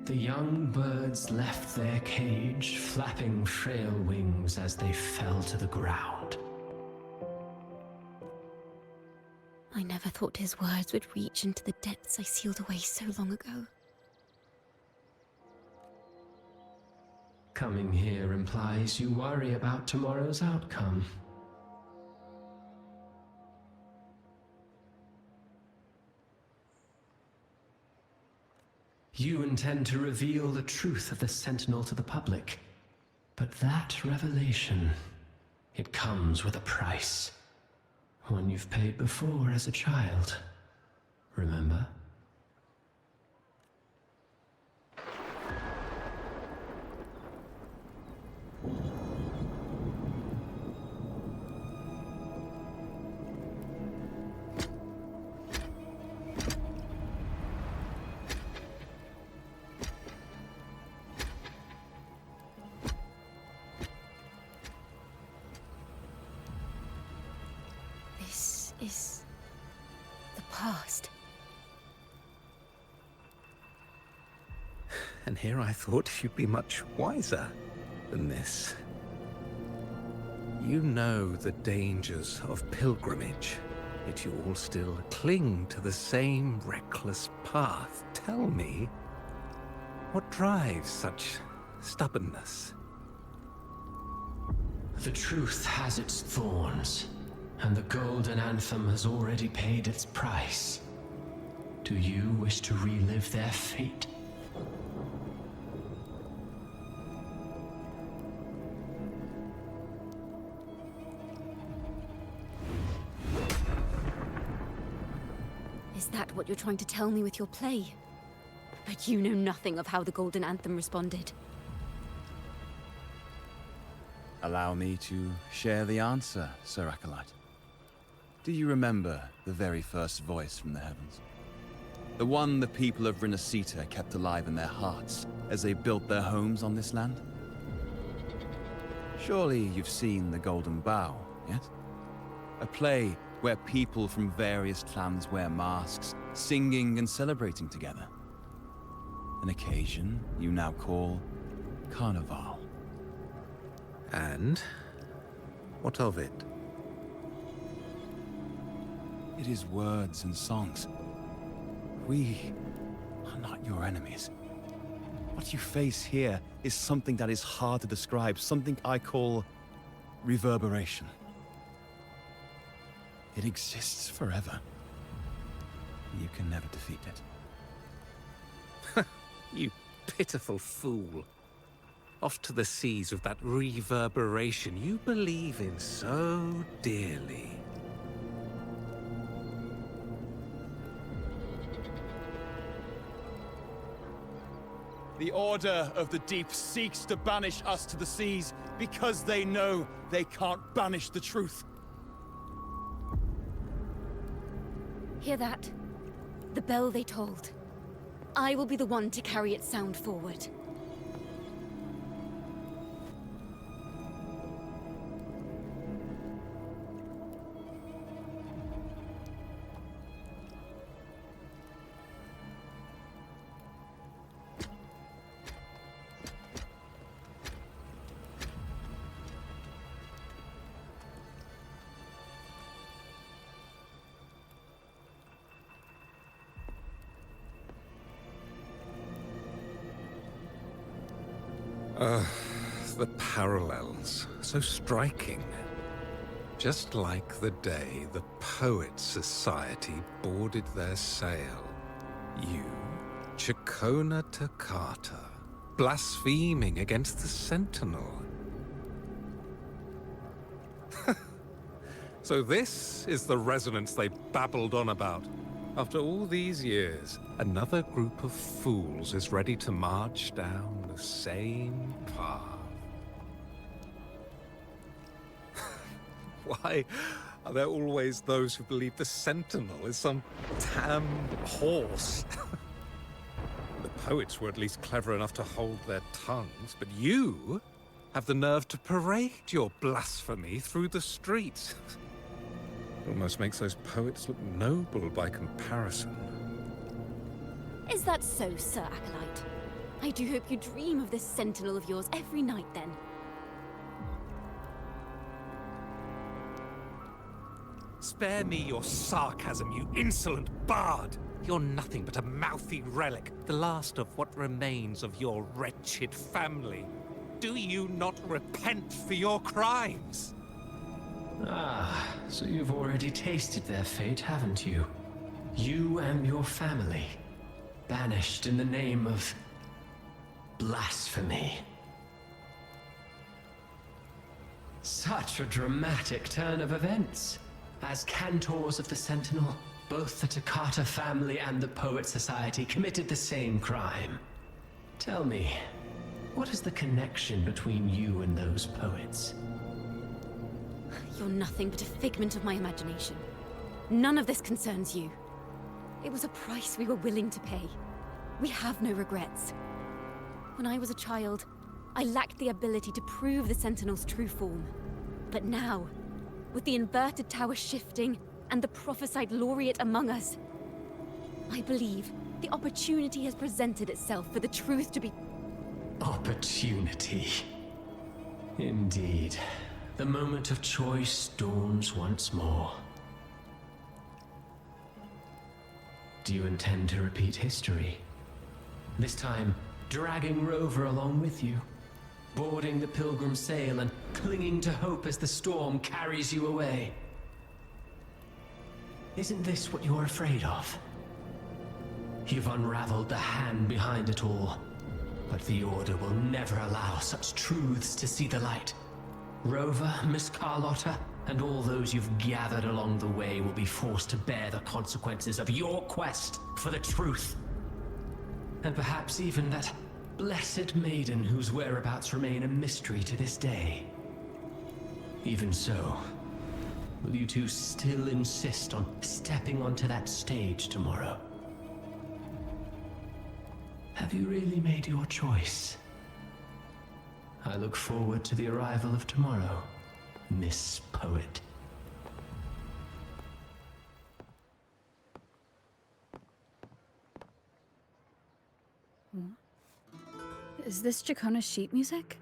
The young birds left their cage, flapping frail wings as they fell to the ground. I never thought his words would reach into the depths I sealed away so long ago. Coming here implies you worry about tomorrow's outcome. You intend to reveal the truth of the Sentinel to the public. But that revelation, it comes with a price. One you've paid before as a child. Remember? Is the past. And here I thought you'd be much wiser than this. You know the dangers of pilgrimage, yet you all still cling to the same reckless path. Tell me, what drives such stubbornness? The truth has its thorns. And the golden anthem has already paid its price. Do you wish to relive their fate? Is that what you're trying to tell me with your play? But you know nothing of how the golden anthem responded. Allow me to share the answer, Sir Acolyte. Do you remember the very first voice from the heavens? The one the people of Renacita kept alive in their hearts as they built their homes on this land? Surely you've seen The Golden Bough, yes? A play where people from various clans wear masks, singing and celebrating together. An occasion you now call Carnival. And what of it? It is words and songs. We are not your enemies. What you face here is something that is hard to describe, something I call reverberation. It exists forever. You can never defeat it. You pitiful fool. Off to the seas with that reverberation you believe in so dearly. The Order of the Deep seeks to banish us to the seas because they know they can't banish the truth. Hear that? The bell they tolled. I will be the one to carry its sound forward. The parallels, so striking. Just like the day the Poets Society boarded their sail. You, Ciaconna Toccata, blaspheming against the Sentinel. So this is the resonance they babbled on about. After all these years, another group of fools is ready to march down the same path. Why are there always those who believe the Sentinel is some tam horse? The poets were at least clever enough to hold their tongues, but you have the nerve to parade your blasphemy through the streets. Almost makes those poets look noble by comparison. Is that so, Sir Acolyte? I do hope you dream of this sentinel of yours every night, then. Spare me your sarcasm, you insolent bard! You're nothing but a mouthy relic, the last of what remains of your wretched family. Do you not repent for your crimes? Ah, so you've already tasted their fate, haven't you? You and your family, banished in the name of blasphemy. Such a dramatic turn of events. As cantors of the Sentinel, both the Toccata family and the Poet Society committed the same crime. Tell me, what is the connection between you and those poets? You're nothing but a figment of my imagination. None of this concerns you. It was a price we were willing to pay. We have no regrets. When I was a child, I lacked the ability to prove the Sentinel's true form. But now, with the inverted tower shifting and the prophesied laureate among us, I believe the opportunity has presented itself for the truth to be... Opportunity. Indeed. The moment of choice dawns once more. Do you intend to repeat history? This time, dragging Rover along with you, boarding the pilgrim sail and clinging to hope as the storm carries you away. Isn't this what you're afraid of? You've unraveled the hand behind it all, but the Order will never allow such truths to see the light. Rover, Miss Carlotta, and all those you've gathered along the way will be forced to bear the consequences of your quest for the truth. And perhaps even that blessed maiden whose whereabouts remain a mystery to this day. Even so, will you two still insist on stepping onto that stage tomorrow? Have you really made your choice? I look forward to the arrival of tomorrow, Miss Poet. Is this Ciaconna's sheet music?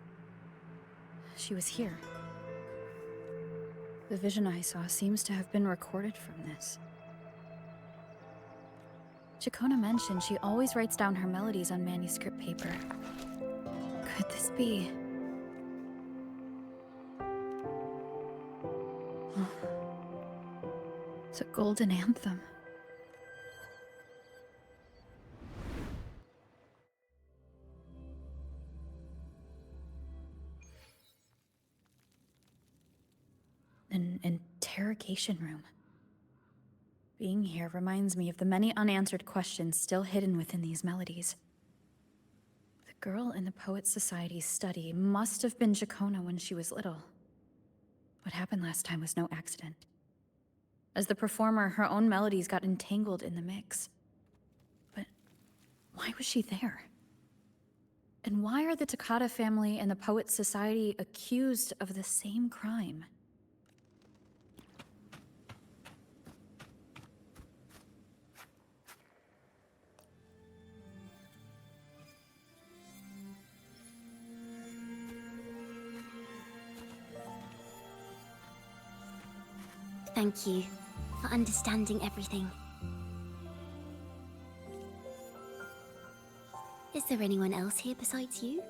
She was here. The vision I saw seems to have been recorded from this. Ciaconna mentioned she always writes down her melodies on manuscript paper. Could this be? Oh. It's a golden anthem. An interrogation room. Being here reminds me of the many unanswered questions still hidden within these melodies. The girl in the Poets Society's study must have been Ciaconna when she was little. What happened last time was no accident. As the performer, her own melodies got entangled in the mix. But why was she there? And why are the Toccata family and the Poets Society accused of the same crime? Thank you for understanding everything. Is there anyone else here besides you?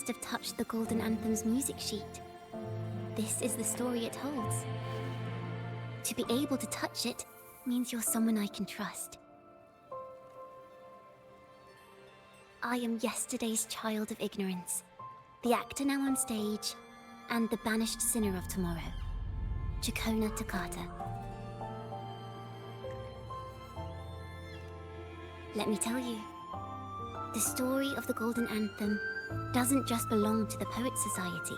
must have touched the Golden Anthem's music sheet. This is the story it holds. To be able to touch it means you're someone I can trust. I am yesterday's child of ignorance, the actor now on stage, and the banished sinner of tomorrow, Ciaconna Toccata. Let me tell you, the story of the Golden Anthem doesn't just belong to the Poets Society.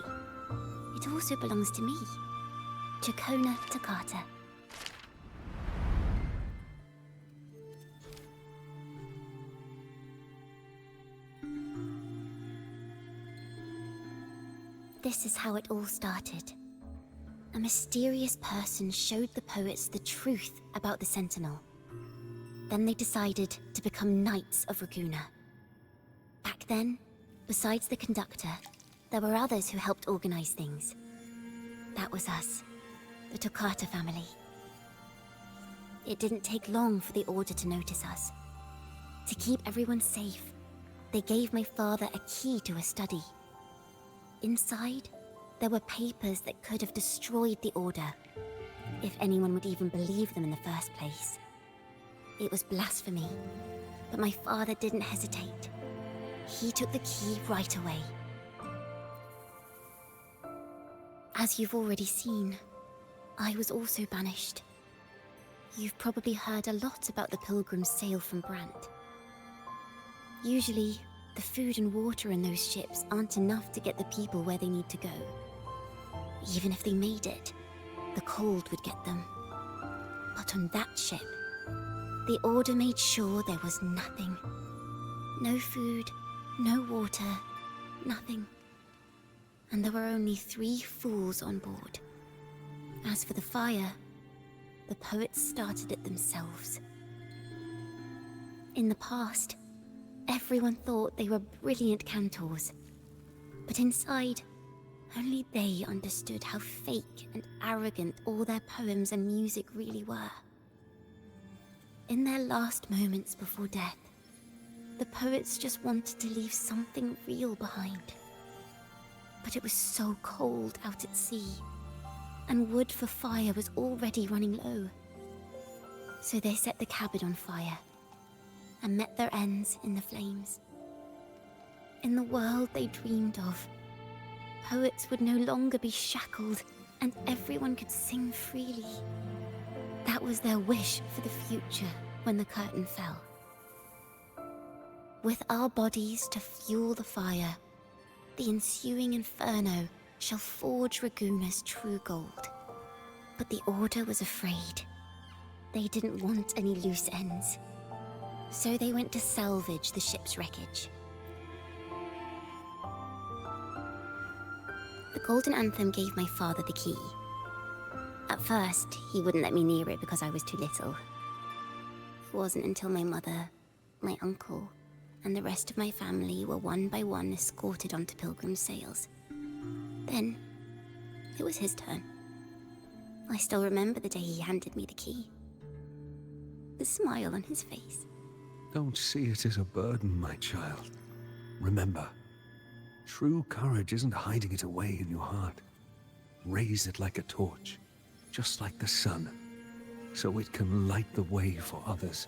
It also belongs to me, Ciaconna Toccata. This is how it all started. A mysterious person showed the poets the truth about the Sentinel. Then they decided to become Knights of Raguena. Back then, besides the conductor, there were others who helped organize things. That was us, the Toccata family. It didn't take long for the Order to notice us. To keep everyone safe, they gave my father a key to a study. Inside, there were papers that could have destroyed the Order, if anyone would even believe them in the first place. It was blasphemy, but my father didn't hesitate. He took the key right away. As you've already seen, I was also banished. You've probably heard a lot about the pilgrims' sail from Brant. Usually, the food and water in those ships aren't enough to get the people where they need to go. Even if they made it, the cold would get them. But on that ship, the Order made sure there was nothing. No food, no water, nothing. And there were only 3 fools on board. As for the fire, the poets started it themselves. In the past, everyone thought they were brilliant cantors. But inside, only they understood how fake and arrogant all their poems and music really were. In their last moments before death, the poets just wanted to leave something real behind. But it was so cold out at sea, and wood for fire was already running low. So they set the cabin on fire, and met their ends in the flames. In the world they dreamed of, poets would no longer be shackled, and everyone could sing freely. That was their wish for the future when the curtain fell. With our bodies to fuel the fire, the ensuing inferno shall forge Raguena's true gold. But the Order was afraid. They didn't want any loose ends. So they went to salvage the ship's wreckage. The Golden Anthem gave my father the key. At first, he wouldn't let me near it because I was too little. It wasn't until my mother, my uncle, and the rest of my family were one by one escorted onto pilgrim sails. Then, it was his turn. I still remember the day he handed me the key. The smile on his face. Don't see it as a burden, my child. Remember, true courage isn't hiding it away in your heart. Raise it like a torch, just like the sun, so it can light the way for others.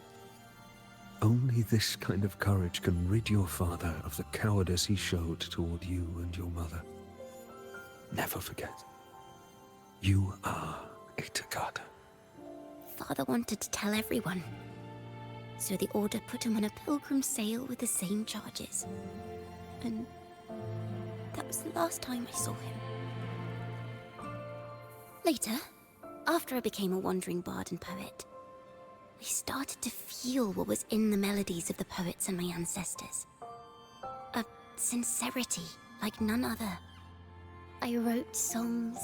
Only this kind of courage can rid your father of the cowardice he showed toward you and your mother. Never forget, you are a Toccata. Father wanted to tell everyone. So the Order put him on a pilgrim sail with the same charges. And that was the last time I saw him. Later, after I became a wandering bard and poet, I started to feel what was in the melodies of the poets and my ancestors. A sincerity like none other. I wrote songs,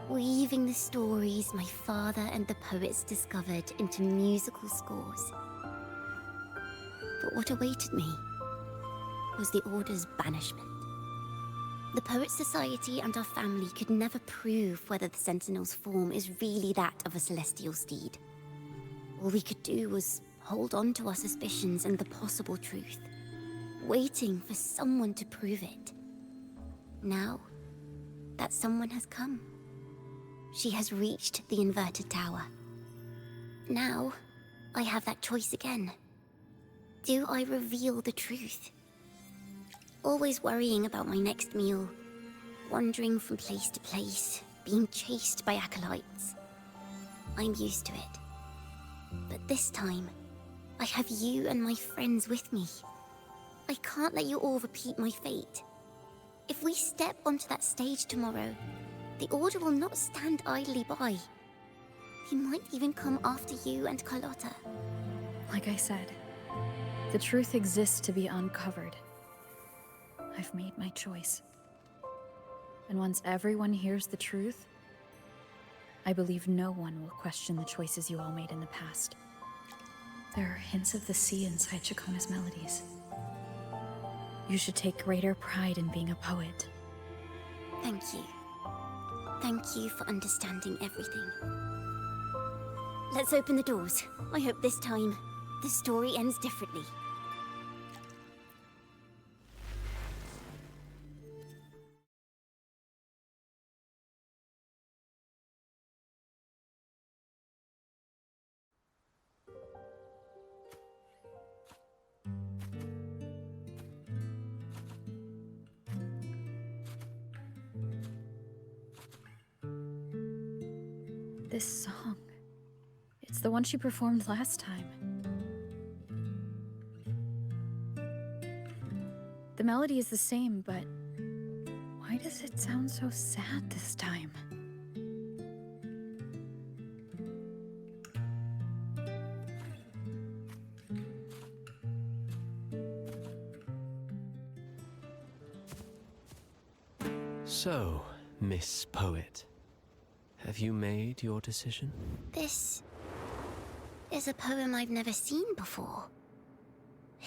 weaving the stories my father and the poets discovered into musical scores. But what awaited me was the Order's banishment. The Poets Society and our family could never prove whether the Sentinel's form is really that of a celestial steed. All we could do was hold on to our suspicions and the possible truth, waiting for someone to prove it. Now, that someone has come. She has reached the inverted tower. Now, I have that choice again. Do I reveal the truth? Always worrying about my next meal, wandering from place to place, being chased by acolytes. I'm used to it. But this time, I have you and my friends with me. I can't let you all repeat my fate. If we step onto that stage tomorrow, the Order will not stand idly by. He might even come after you and Carlotta. Like I said, the truth exists to be uncovered. I've made my choice. And once everyone hears the truth, I believe no one will question the choices you all made in the past. There are hints of the sea inside Ciacconna's melodies. You should take greater pride in being a poet. Thank you. Thank you for understanding everything. Let's open the doors. I hope this time, the story ends differently. This song. It's the one she performed last time. The melody is the same, but why does it sound so sad this time? So, Miss Poet, have you made your decision? This is a poem I've never seen before.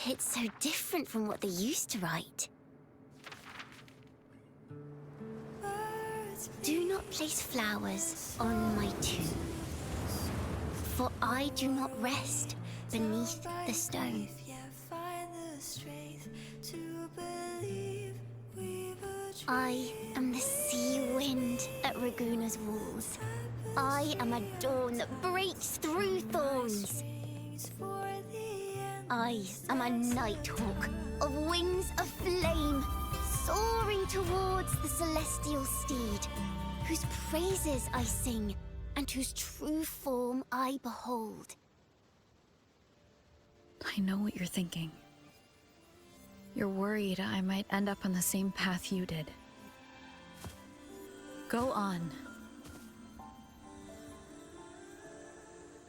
It's so different from what they used to write. Do not place flowers on my tomb, for I do not rest beneath the stone. I am the sea wind at Raguna's walls. I am a dawn that breaks through thorns. I am a nighthawk of wings of flame, soaring towards the celestial steed, whose praises I sing and whose true form I behold. I know what you're thinking. You're worried I might end up on the same path you did. Go on.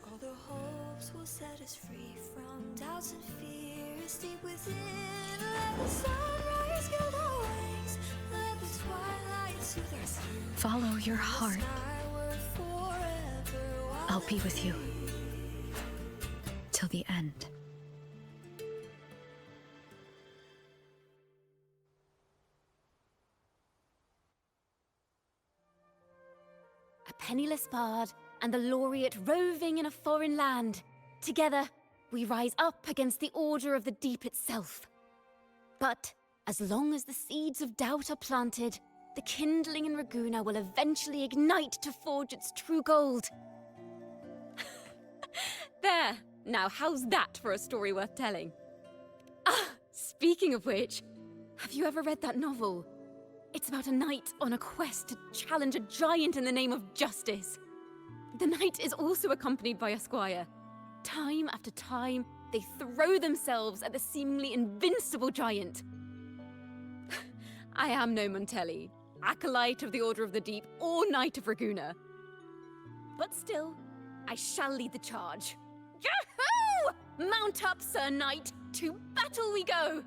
All the hopes will set us free from doubts and fears deep within. Let the sunrise gild our wings. Let the twilight soothe our skin. Follow your heart. I'll be with you. Till the end. A penniless bard and the laureate roving in a foreign land. Together, we rise up against the Order of the Deep itself. But as long as the seeds of doubt are planted, the kindling in Raguna will eventually ignite to forge its true gold. There! Now how's that for a story worth telling? Ah, speaking of which, Have you ever read that novel? It's about a knight on a quest to challenge a giant in the name of justice. The knight is also accompanied by a squire. Time after time, they throw themselves at the seemingly invincible giant. I am no Montelli, acolyte of the Order of the Deep or Knight of Raguna. But still, I shall lead the charge. Yahoo! Mount up, Sir Knight! To battle we go!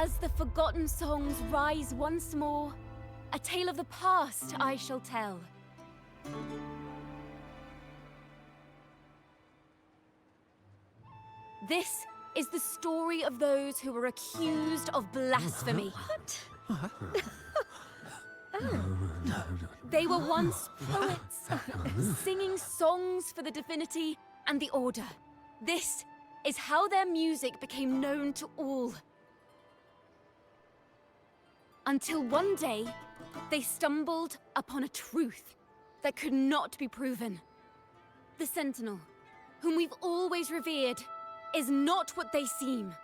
As the forgotten songs rise once more, a tale of the past I shall tell. This is the story of those who were accused of blasphemy. They were once poets, singing songs for the divinity and the order. This is how their music became known to all. Until one day, they stumbled upon a truth that could not be proven. The Sentinel, whom we've always revered, is not what they seem.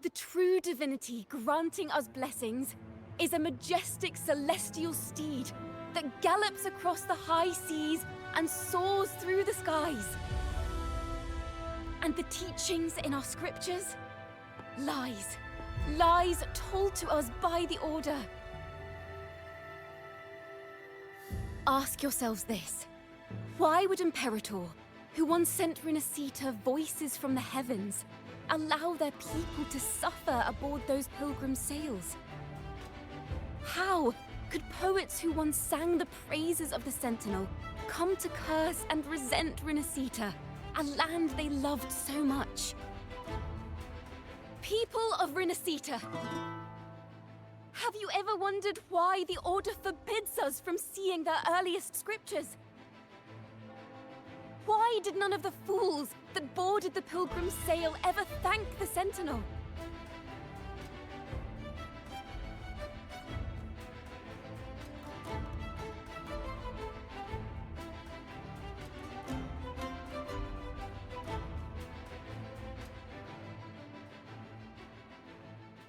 The true divinity granting us blessings is a majestic celestial steed that gallops across the high seas and soars through the skies. And the teachings in our scriptures? Lies. Lies told to us by the Order. Ask yourselves this. Why would Imperator, who once sent Renacita voices from the heavens, allow their people to suffer aboard those pilgrim sails? How could poets who once sang the praises of the Sentinel come to curse and resent Renacita, a land they loved so much? People of Renacita, have you ever wondered why the Order forbids us from seeing their earliest scriptures? Why did none of the fools that boarded the pilgrim sail ever thank the Sentinel?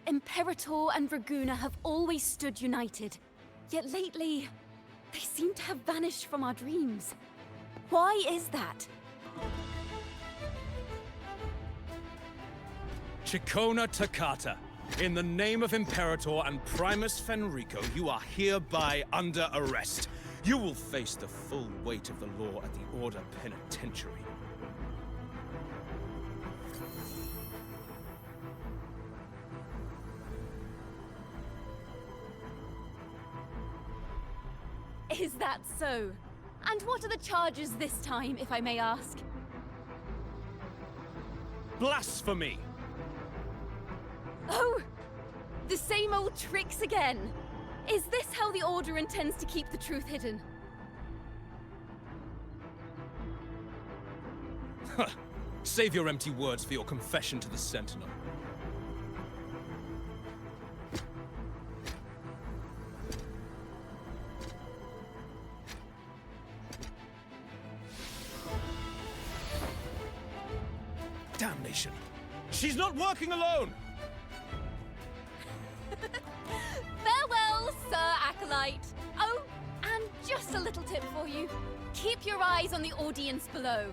Imperator and Raguna have always stood united, yet lately, they seem to have vanished from our dreams. Why is that? Ciaconna Toccata, in the name of Imperator and Primus Fenrico, you are hereby under arrest. You will face the full weight of the law at the Order Penitentiary. Is that so? And what are the charges this time, if I may ask? Blasphemy! Oh! The same old tricks again! Is this how the Order intends to keep the truth hidden? Save your empty words for your confession to the Sentinel. Damnation! She's not working alone! Farewell, Sir Acolyte! Oh, and just a little tip for you. Keep your eyes on the audience below.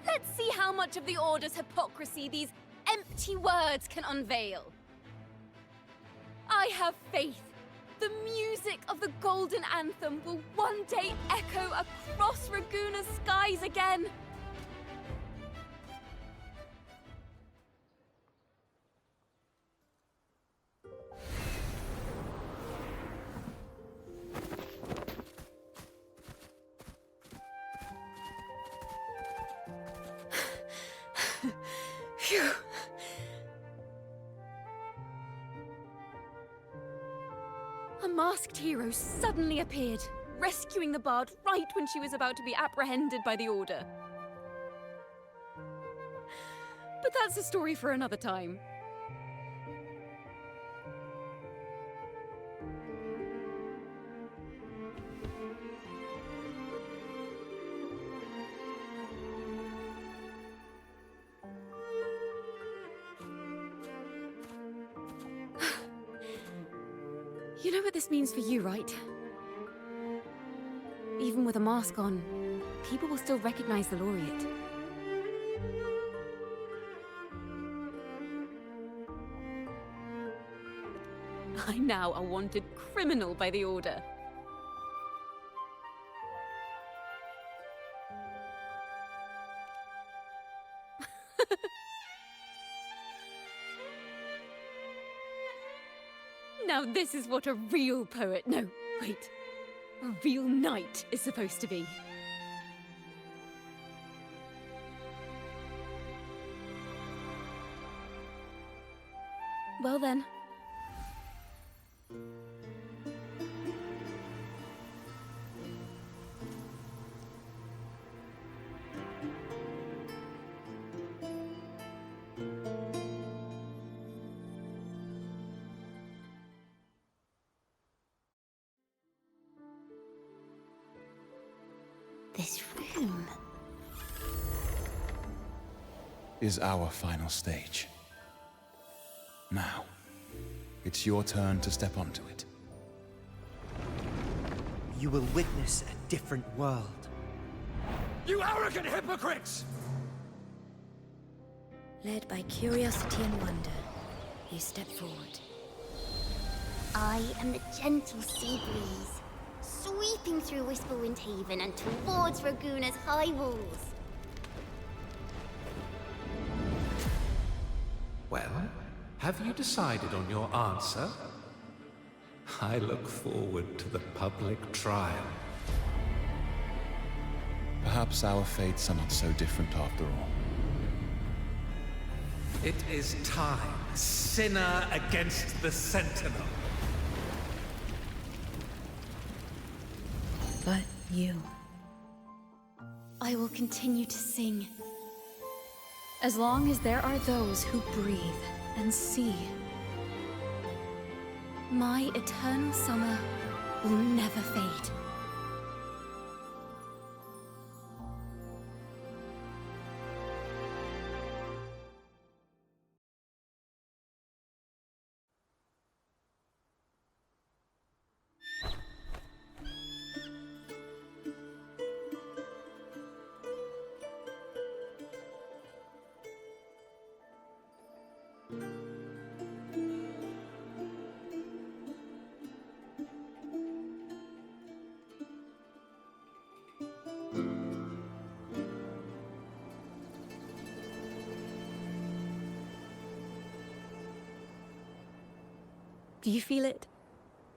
Let's see how much of the Order's hypocrisy these empty words can unveil. I have faith. The music of the Golden Anthem will one day echo across Raguna's skies again. Phew. A masked hero suddenly appeared, rescuing the bard right when she was about to be apprehended by the Order. But that's a story for another time. You know what this means for you, right? Even with a mask on, people will still recognize the laureate. I'm now a wanted criminal by the Order. Now this is what a real poet, no, wait, a real knight is supposed to be. Well then. This room is our final stage. Now, it's your turn to step onto it. You will witness a different world. You arrogant hypocrites! Led by curiosity and wonder, you step forward. I am the gentle sea breeze, sweeping through Whisperwind Haven and towards Raguna's high walls. Well, have you decided on your answer? I look forward to the public trial. Perhaps our fates are not so different after all. It is time, sinner against the Sentinel. But you. I will continue to sing. As long as there are those who breathe and see. My eternal summer will never fade. Do you feel it?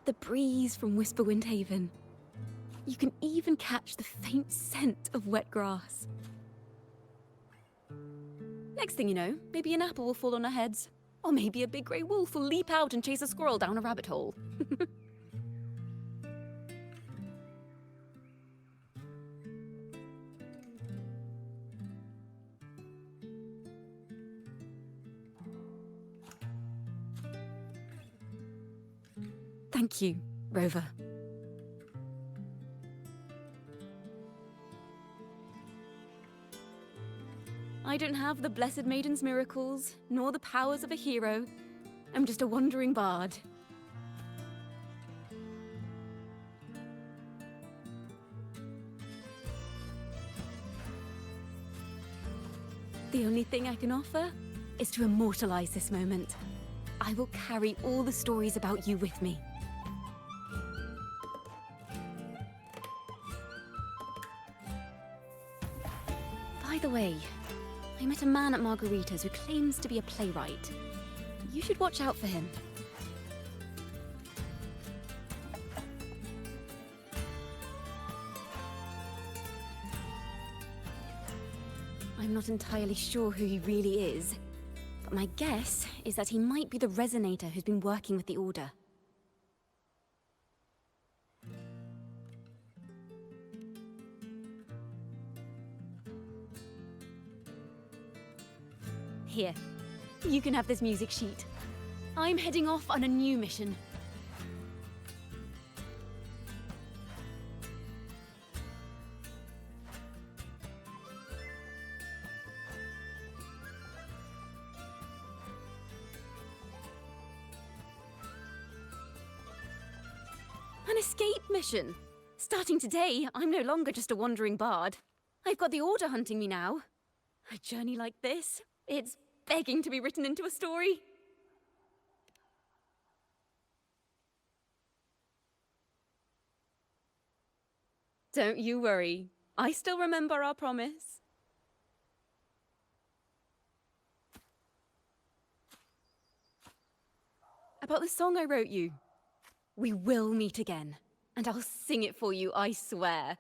The breeze from Whisperwind Haven. You can even catch the faint scent of wet grass. Next thing you know, maybe an apple will fall on our heads. Or maybe a big grey wolf will leap out and chase a squirrel down a rabbit hole. Thank you, Rover. I don't have the Blessed Maiden's miracles, nor the powers of a hero. I'm just a wandering bard. The only thing I can offer is to immortalize this moment. I will carry all the stories about you with me. By the way, I met a man at Margarita's who claims to be a playwright. You should watch out for him. I'm not entirely sure who he really is, but my guess is that he might be the resonator who's been working with the Order. Here, you can have this music sheet. I'm heading off on a new mission. An escape mission. Starting today, I'm no longer just a wandering bard. I've got the Order hunting me now. A journey like this, it's begging to be written into a story. Don't you worry. I still remember our promise. about the song I wrote you. We will meet again, and I'll sing it for you, I swear.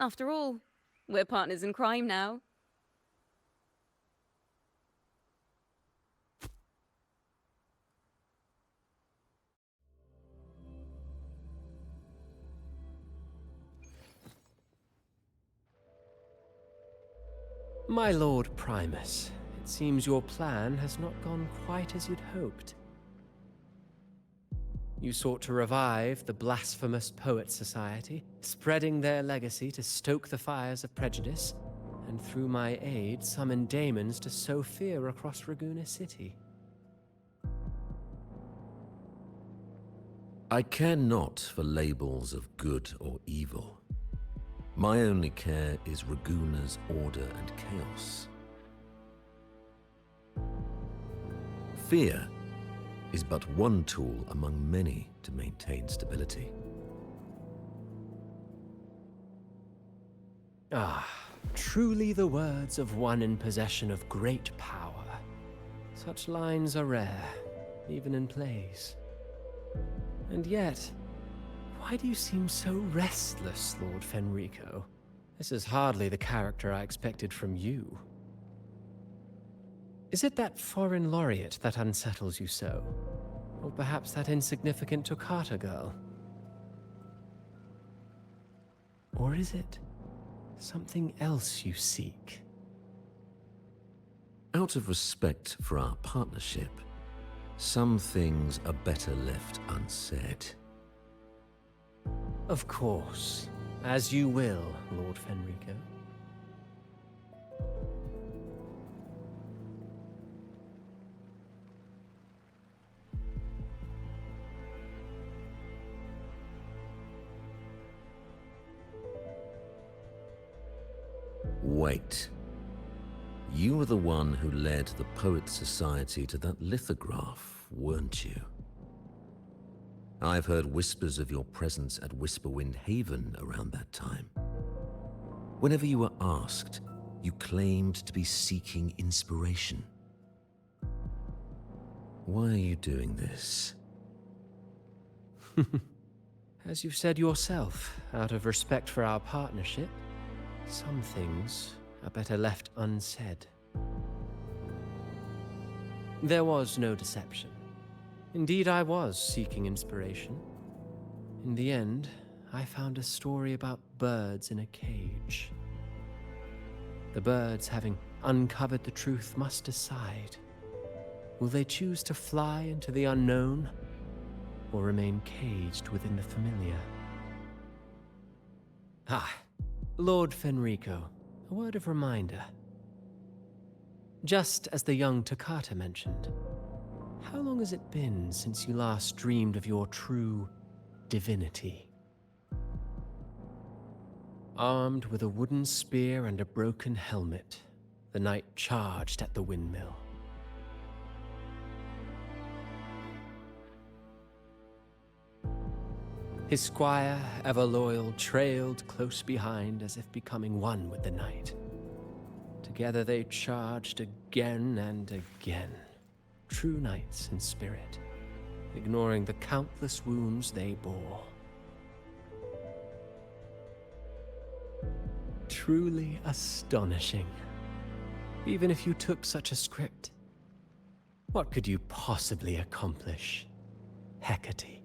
After all, we're partners in crime now. My Lord Primus, it seems your plan has not gone quite as you'd hoped. You sought to revive the blasphemous Poets Society, spreading their legacy to stoke the fires of prejudice, and through my aid summon daemons to sow fear across Raguena City. I care not for labels of good or evil. My only care is Raguena's order and chaos. Fear is but one tool among many to maintain stability. Ah, truly the words of one in possession of great power. Such lines are rare, even in plays. And yet, why do you seem so restless, Lord Fenrico? This is hardly the character I expected from you. Is it that foreign laureate that unsettles you so? Or perhaps that insignificant Toccata girl? Or is it something else you seek? Out of respect for our partnership, some things are better left unsaid. Of course. As you will, Lord Fenrico. Wait. You were the one who led the Poets Society to that lithograph, weren't you? I've heard whispers of your presence at Whisperwind Haven around that time. Whenever you were asked, you claimed to be seeking inspiration. Why are you doing this? As you've said yourself, out of respect for our partnership, some things are better left unsaid. There was no deception. Indeed, I was seeking inspiration. In the end, I found a story about birds in a cage. The birds, having uncovered the truth, must decide. Will they choose to fly into the unknown, or remain caged within the familiar? Ah, Lord Fenrico, a word of reminder. Just as the young Toccata mentioned, how long has it been since you last dreamed of your true divinity? Armed with a wooden spear and a broken helmet, the knight charged at the windmill. His squire, ever loyal, trailed close behind as if becoming one with the knight. Together they charged again and again, true knights in spirit, ignoring the countless wounds they bore. Truly astonishing. Even if you took such a script, what could you possibly accomplish, Hecate?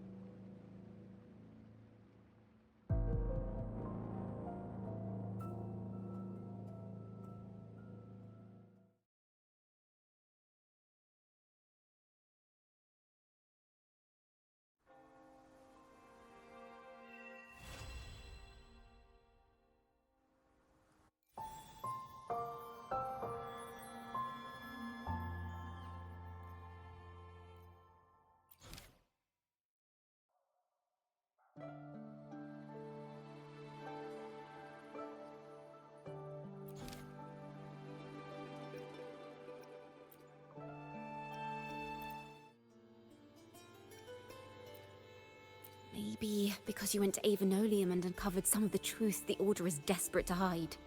Maybe because you went to Avenolium and uncovered some of the truth the Order is desperate to hide.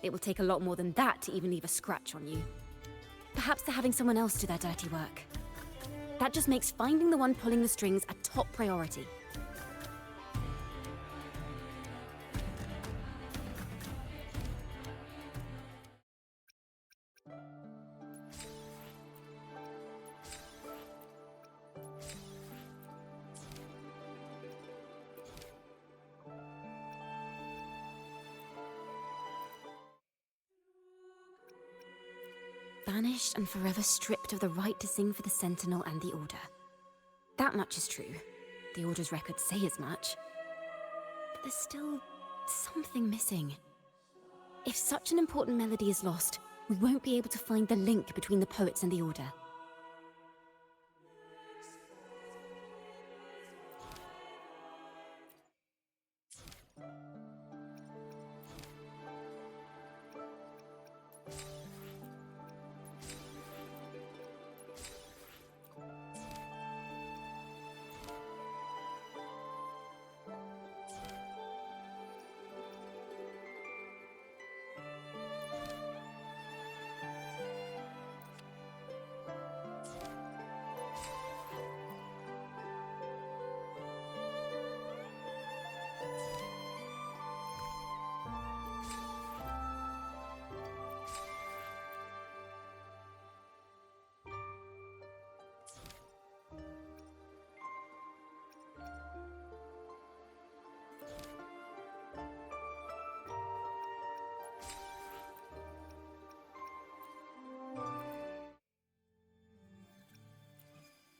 it will take a lot more than that to even leave a scratch on you. Perhaps they're having someone else do their dirty work. That just makes finding the one pulling the strings a top priority. Banished and forever stripped of the right to sing for the Sentinel and the Order. That much is true. The Order's records say as much. But there's still something missing. If such an important melody is lost, we won't be able to find the link between the poets and the Order.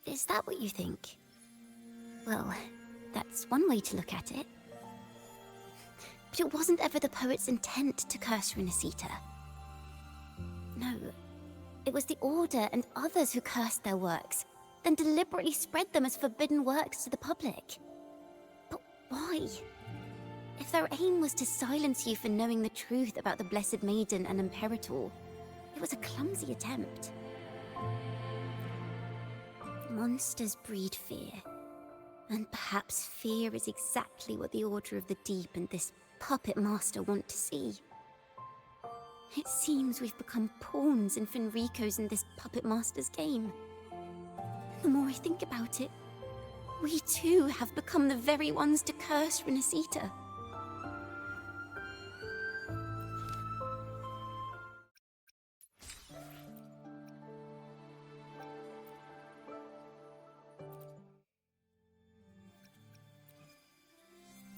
Is that what you think? Well, that's one way to look at it. But it wasn't ever the poet's intent to curse Renacita. No, it was the Order and others who cursed their works, then deliberately spread them as forbidden works to the public. But why? If their aim was to silence you for knowing the truth about the Blessed Maiden and Imperator, it was a clumsy attempt. Monsters breed fear. And perhaps fear is exactly what the Order of the Deep and this puppet master want to see. It seems we've become pawns in Fenrico's and this puppet master's game. The more I think about it, we too have become the very ones to curse Renacita.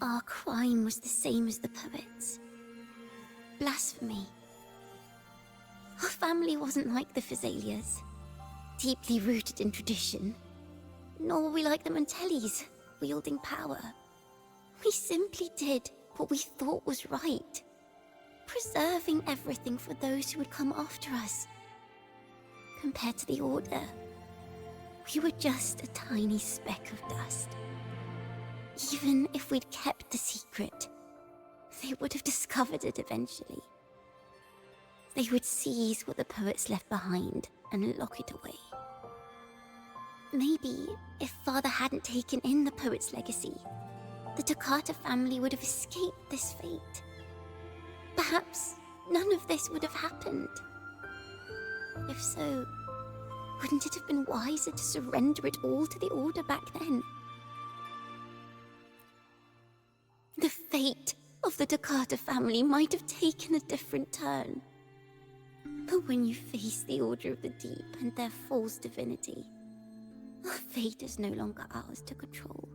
Our crime was the same as the poets. Blasphemy. Our family wasn't like the Physalias, deeply rooted in tradition. Nor were we like the Mantellis, wielding power. We simply did what we thought was right, preserving everything for those who would come after us. Compared to the Order, we were just a tiny speck of dust. Even if we'd kept the secret, they would have discovered it eventually. They would seize what the poets left behind and lock it away. Maybe if Father hadn't taken in the poet's legacy, the Toccata family would have escaped this fate. Perhaps none of this would have happened. If so, wouldn't it have been wiser to surrender it all to the Order back then? The fate of the Toccata family might have taken a different turn. But when you face the Order of the Deep and their false divinity, our fate is no longer ours to control.